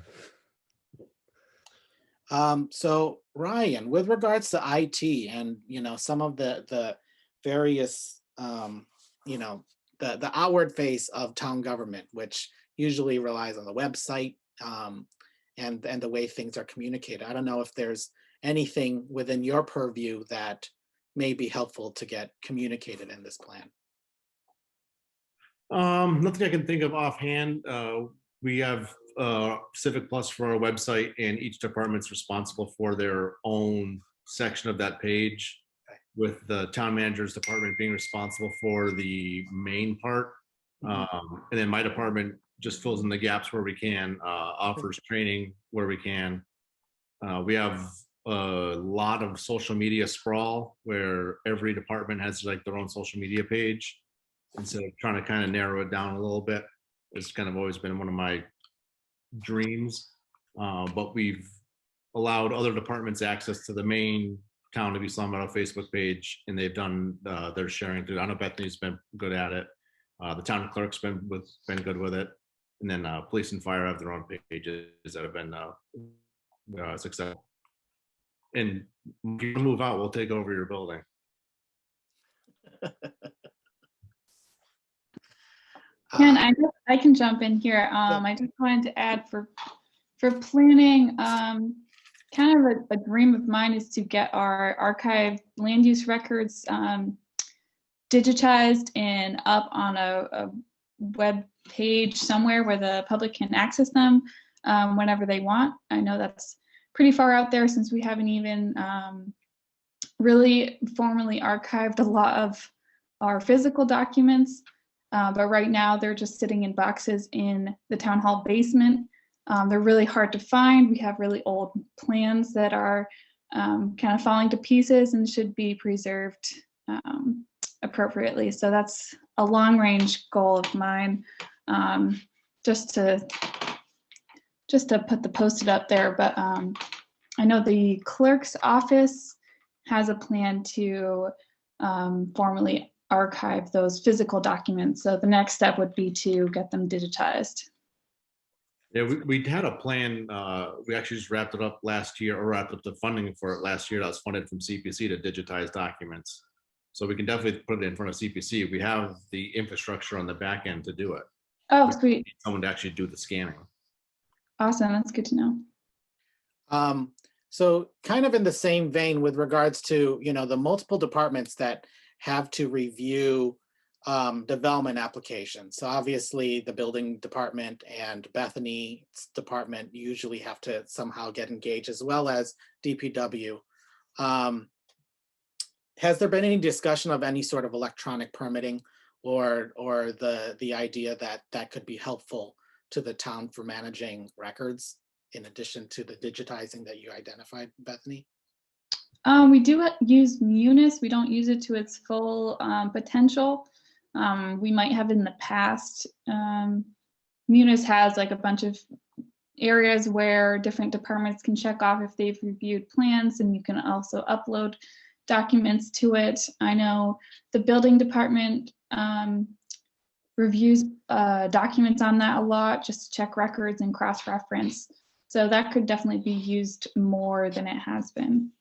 C: So Ryan, with regards to IT and, some of the various, the outward face of town government, which usually relies on the website and the way things are communicated. I don't know if there's anything within your purview that may be helpful to get communicated in this plan.
J: Nothing I can think of offhand. We have Civic Plus for our website, and each department's responsible for their own section of that page, with the town manager's department being responsible for the main part. And then my department just fills in the gaps where we can, offers training where we can. We have a lot of social media sprawl where every department has like their own social media page. Instead of trying to kind of narrow it down a little bit, it's kind of always been one of my dreams. But we've allowed other departments access to the main Town of East Longmeadow Facebook page, and they've done their sharing through. I know Bethany's been good at it. The town clerk's been good with it, and then police and fire have their own pages that have been successful. And if you move out, we'll take over your building.
E: Ken, I can jump in here. I just wanted to add for planning, kind of a dream of mine is to get our archived land use records digitized and up on a web page somewhere where the public can access them whenever they want. I know that's pretty far out there since we haven't even really formally archived a lot of our physical documents. But right now they're just sitting in boxes in the town hall basement. They're really hard to find. We have really old plans that are kind of falling to pieces and should be preserved appropriately. So that's a long range goal of mine, just to put the post-it up there. But I know the clerk's office has a plan to formally archive those physical documents. So the next step would be to get them digitized.
J: Yeah, we had a plan. We actually just wrapped it up last year, or wrapped up the funding for it last year. That was funded from CPC to digitize documents. So we can definitely put it in front of CPC. We have the infrastructure on the back end to do it.
E: Oh, sweet.
J: We need someone to actually do the scanning.
E: Awesome. That's good to know.
C: So kind of in the same vein with regards to, the multiple departments that have to review development applications. So obviously the building department and Bethany's department usually have to somehow get engaged, as well as DPW. Has there been any discussion of any sort of electronic permitting or the idea that could be helpful to the town for managing records in addition to the digitizing that you identified, Bethany?
E: We do use Munis. We don't use it to its full potential. We might have in the past. Munis has like a bunch of areas where different departments can check off if they've reviewed plans, and you can also upload documents to it. I know the building department reviews documents on that a lot, just to check records and cross-reference. So that could definitely be used more than it has been.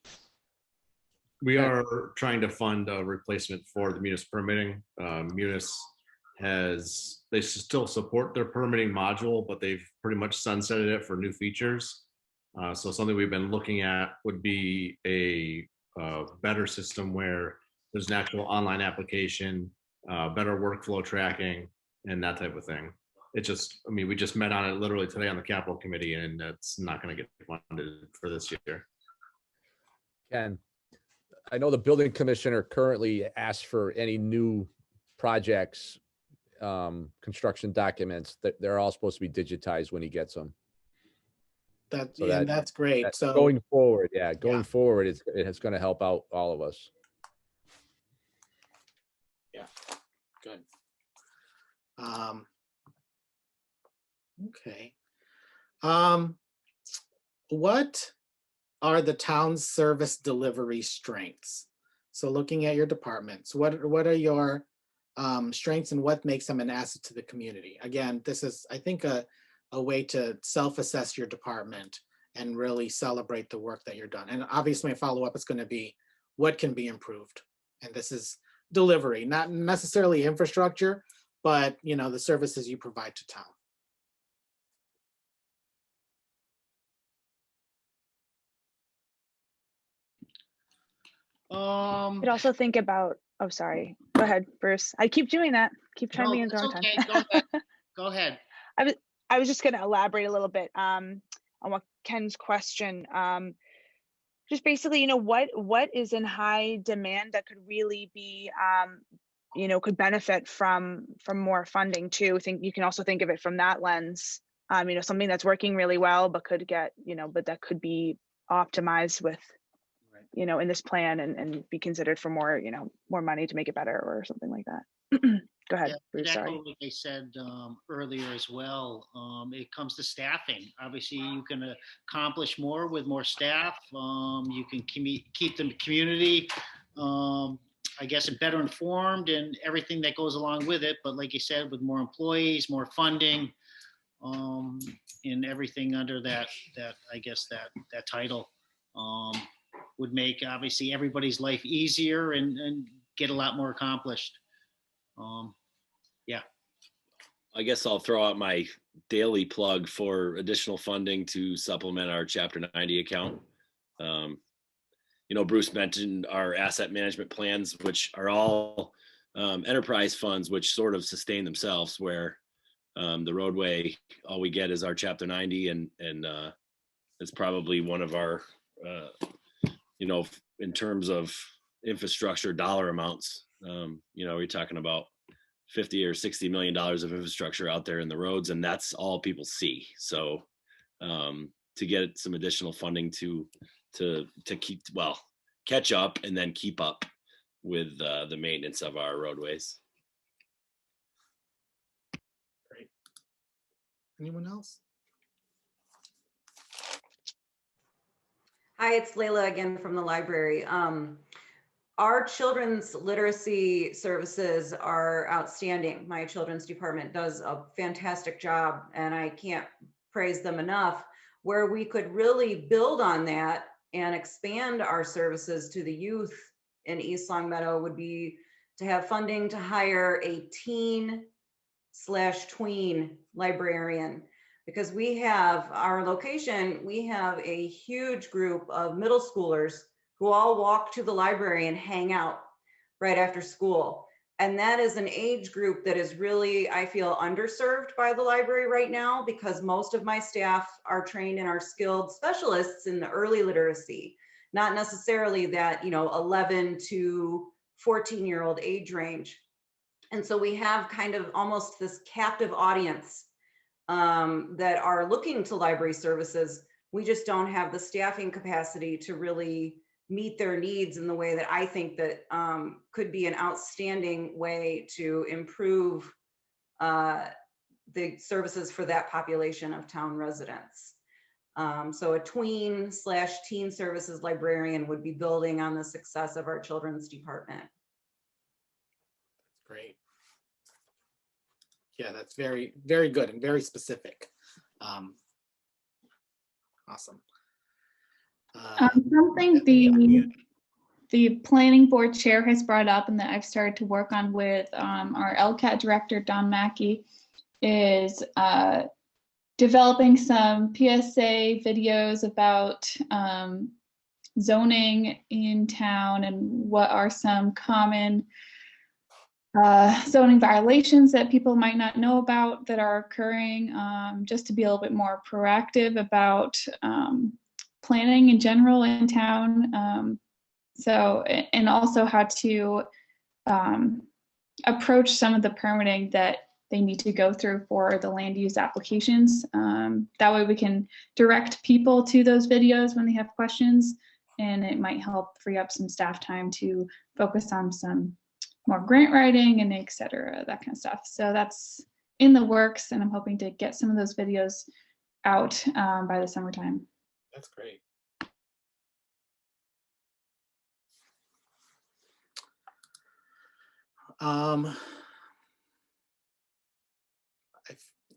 J: We are trying to fund a replacement for the Munis permitting. Munis they still support their permitting module, but they've pretty much sunsetted it for new features. So something we've been looking at would be a better system where there's an actual online application, better workflow tracking, and that type of thing. It just, I mean, we just met on it literally today on the Capital Committee, and it's not going to get funded for this year.
P: Ken, I know the building commissioner currently asks for any new projects, construction documents, that they're all supposed to be digitized when he gets them. So
C: And that's great. So
P: going forward, going forward, it's going to help out all of us.
C: Yeah, good. Okay. What are the town's service delivery strengths? So looking at your departments, what are your strengths and what makes them an asset to the community? Again, this is, I think, a way to self-assess your department and really celebrate the work that you're done. And obviously my follow-up is going to be what can be improved. And this is delivery, not necessarily infrastructure, but the services you provide to town.
B: You could also think about, oh, sorry. Go ahead, Bruce. I keep doing that. Keep chiming in.
I: That's okay. Go ahead. Go ahead.
B: I was just going to elaborate a little bit on what Ken's question. Just basically, what is in high demand that could really be, could benefit from more funding too. You can also think of it from that lens. Something that's working really well, but could get, but that could be optimized with, in this plan and be considered for more, more money to make it better or something like that. Go ahead, Bruce, sorry.
I: Like I said earlier as well, it comes to staffing. Obviously, you can accomplish more with more staff. You can keep the community, I guess, better informed and everything that goes along with it. But like you said, with more employees, more funding, and everything under that I guess that title would make obviously everybody's life easier and get a lot more accomplished. Yeah.
H: I guess I'll throw out my daily plug for additional funding to supplement our Chapter 90 account. Bruce mentioned our asset management plans, which are all enterprise funds, which sort of sustain themselves, where the roadway, all we get is our Chapter 90, and it's probably one of our, in terms of infrastructure dollar amounts, we're talking about $50 or $60 million of infrastructure out there in the roads, and that's all people see. So to get some additional funding to catch up and then keep up with the maintenance of our roadways.
C: Great. Anyone else?
K: Hi, it's Layla again from the library. Our children's literacy services are outstanding. My children's department does a fantastic job, and I can't praise them enough. Where we could really build on that and expand our services to the youth in East Longmeadow would be to have funding to hire a teen/tween librarian. Because we have our location, we have a huge group of middle schoolers who all walk to the library and hang out right after school. And that is an age group that is really, I feel, underserved by the library right now, because most of my staff are trained and are skilled specialists in the early literacy, not necessarily that, 11 to 14-year-old age range. And so we have kind of almost this captive audience that are looking to library services. We just don't have the staffing capacity to really meet their needs in the way that I think that could be an outstanding way to improve the services for that population of town residents. So a tween/teen services librarian would be building on the success of our children's department.
C: That's great. Yeah, that's very, very good and very specific. Awesome.
E: Something the planning board chair has brought up and that I've started to work on with our LCAT director, Don Mackey, is developing some PSA videos about zoning in town and what are some common zoning violations that people might not know about that are occurring, just to be a little bit more proactive about planning in general in town. And also how to approach some of the permitting that they need to go through for the land use applications. That way we can direct people to those videos when they have questions, and it might help free up some staff time to focus on some more grant writing and et cetera, that kind of stuff. So that's in the works, and I'm hoping to get some of those videos out by the summertime.
C: That's great.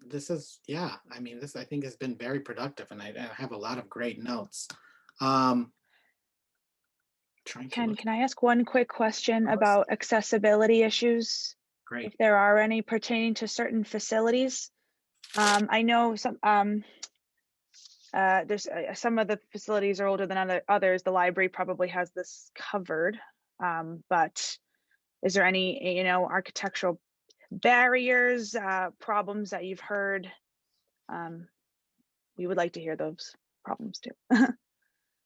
C: This is, yeah, I mean, this I think has been very productive, and I have a lot of great notes.
B: Can I ask one quick question about accessibility issues?
C: Great.
B: If there are any pertaining to certain facilities? I know there's some of the facilities are older than others. The library probably has this covered, but is there any, architectural barriers, problems that you've heard? We would like to hear those problems too.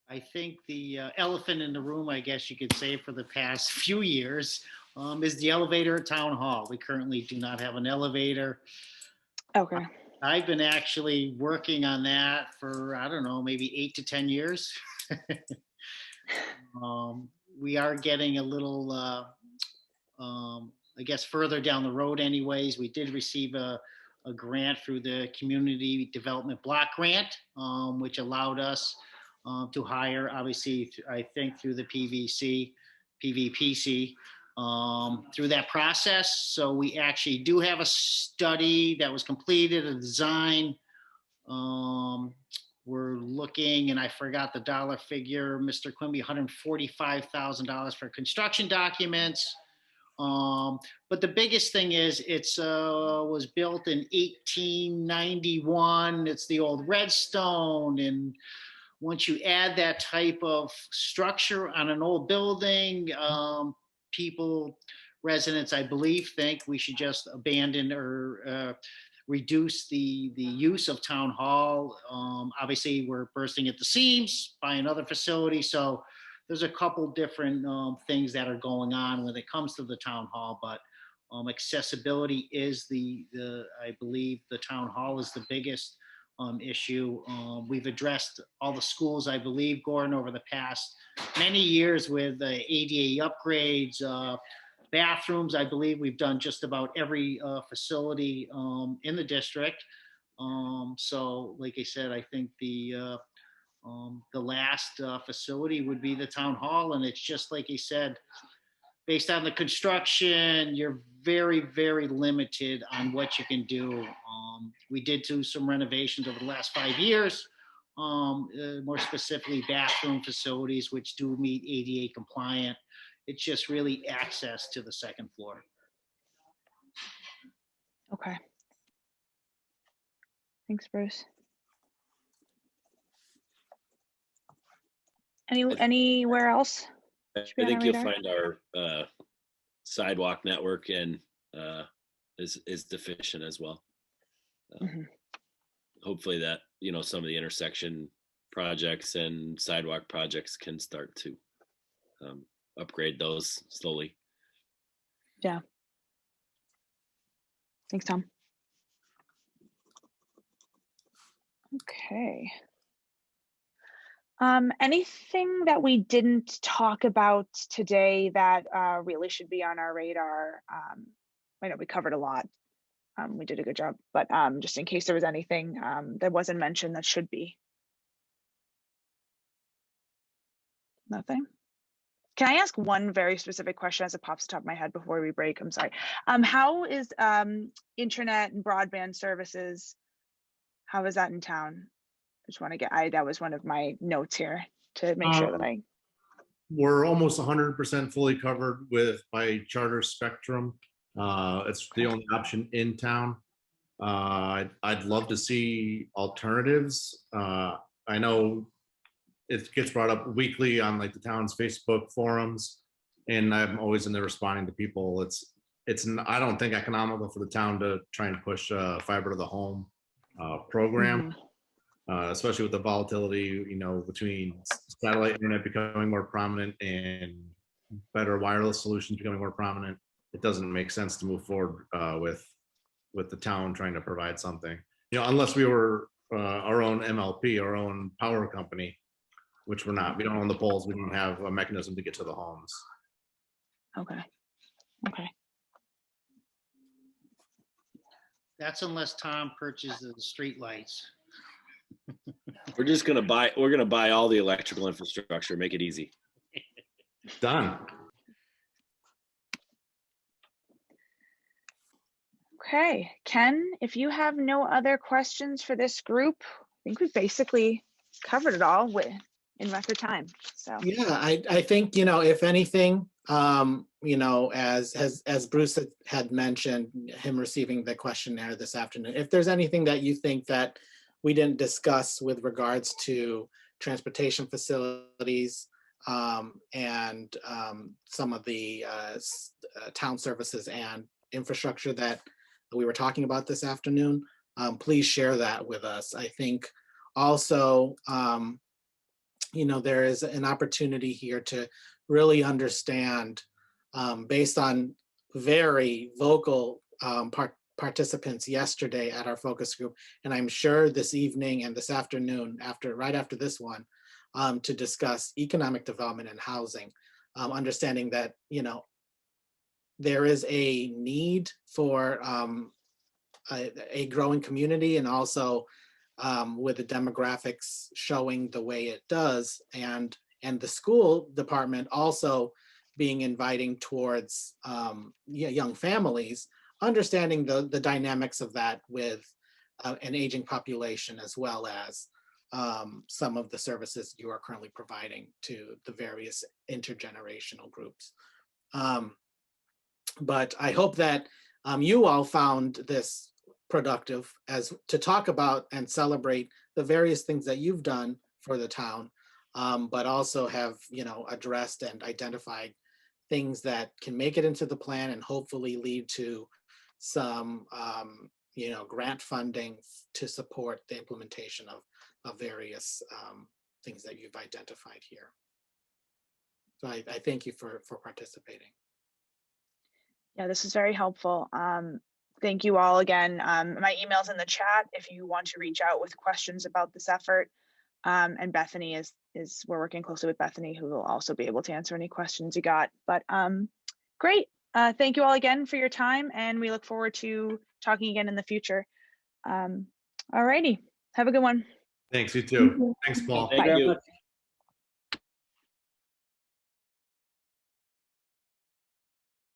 I: I think the elephant in the room, I guess you could say, for the past few years is the elevator at Town Hall. We currently do not have an elevator.
B: Okay.
I: I've been actually working on that for, I don't know, maybe 8 to 10 years. We are getting a little, I guess, further down the road anyways. We did receive a grant through the Community Development Block Grant, which allowed us to hire, obviously, I think through the PVPC, through that process. So we actually do have a study that was completed, a design. We're looking, and I forgot the dollar figure, Mr. Quimby, $145,000 for construction documents. But the biggest thing is it's was built in 1891. It's the old Redstone, and once you add that type of structure on an old building, residents, I believe, think we should just abandon or reduce the use of Town Hall. Obviously, we're bursting at the seams by another facility. So there's a couple different things that are going on when it comes to the Town Hall, but accessibility is I believe the Town Hall is the biggest issue. We've addressed all the schools, I believe, Gordon, over the past many years with ADA upgrades, bathrooms. I believe we've done just about every facility in the district. So like I said, I think the last facility would be the Town Hall, and it's just like you said, based on the construction, you're very, very limited on what you can do. We did do some renovations over the last 5 years, more specifically bathroom facilities, which do meet ADA compliant. It's just really access to the second floor.
B: Okay. Thanks, Bruce. Anywhere else?
H: I think you'll find our sidewalk network and is deficient as well. Hopefully that, some of the intersection projects and sidewalk projects can start to upgrade those slowly.
B: Yeah. Thanks, Tom. Okay. Anything that we didn't talk about today that really should be on our radar? I know we covered a lot. We did a good job, but just in case there was anything that wasn't mentioned that should be. Nothing? Can I ask one very specific question as it pops top of my head before we break? I'm sorry. How is internet and broadband services, how is that in town? I just want to get, that was one of my notes here to make sure that
J: we're almost 100% fully covered by Charter Spectrum. It's the only option in town. I'd love to see alternatives. I know it gets brought up weekly on like the town's Facebook forums, and I'm always in there responding to people. I don't think economical for the town to try and push a fiber to the home program, especially with the volatility, between satellite internet becoming more prominent and better wireless solutions becoming more prominent. It doesn't make sense to move forward with the town trying to provide something, unless we were our own MLP, our own power company, which we're not. We don't own the poles. We don't have a mechanism to get to the homes.
B: Okay.
I: That's unless Tom purchases the street lights.
H: We're gonna buy all the electrical infrastructure, make it easy.
J: Done.
B: Okay, Ken, if you have no other questions for this group, I think we've basically covered it all in record time. So
C: Yeah, I think, if anything, as Bruce had mentioned, him receiving the questionnaire this afternoon, if there's anything that you think that we didn't discuss with regards to transportation facilities and some of the town services and infrastructure that we were talking about this afternoon, please share that with us. I think also, there is an opportunity here to really understand, based on very vocal participants yesterday at our focus group, and I'm sure this evening and this afternoon, right after this one, to discuss economic development and housing, understanding that, there is a need for a growing community, and also with the demographics showing the way it does, and the school department also being inviting towards young families, understanding the dynamics of that with an aging population, as well as some of the services you are currently providing to the various intergenerational groups. But I hope that you all found this productive, as to talk about and celebrate the various things that you've done for the town, but also have addressed and identified things that can make it into the plan and hopefully lead to some grant funding to support the implementation of various things that you've identified here. So I thank you for participating.
B: yeah, this is very helpful. Thank you all again. My email's in the chat if you want to reach out with questions about this effort. And Bethany we're working closely with Bethany, who will also be able to answer any questions you got. But great. Thank you all again for your time, and we look forward to talking again in the future. All righty. Have a good one.
J: Thanks, you too. Thanks, Paul.
H: Thank you.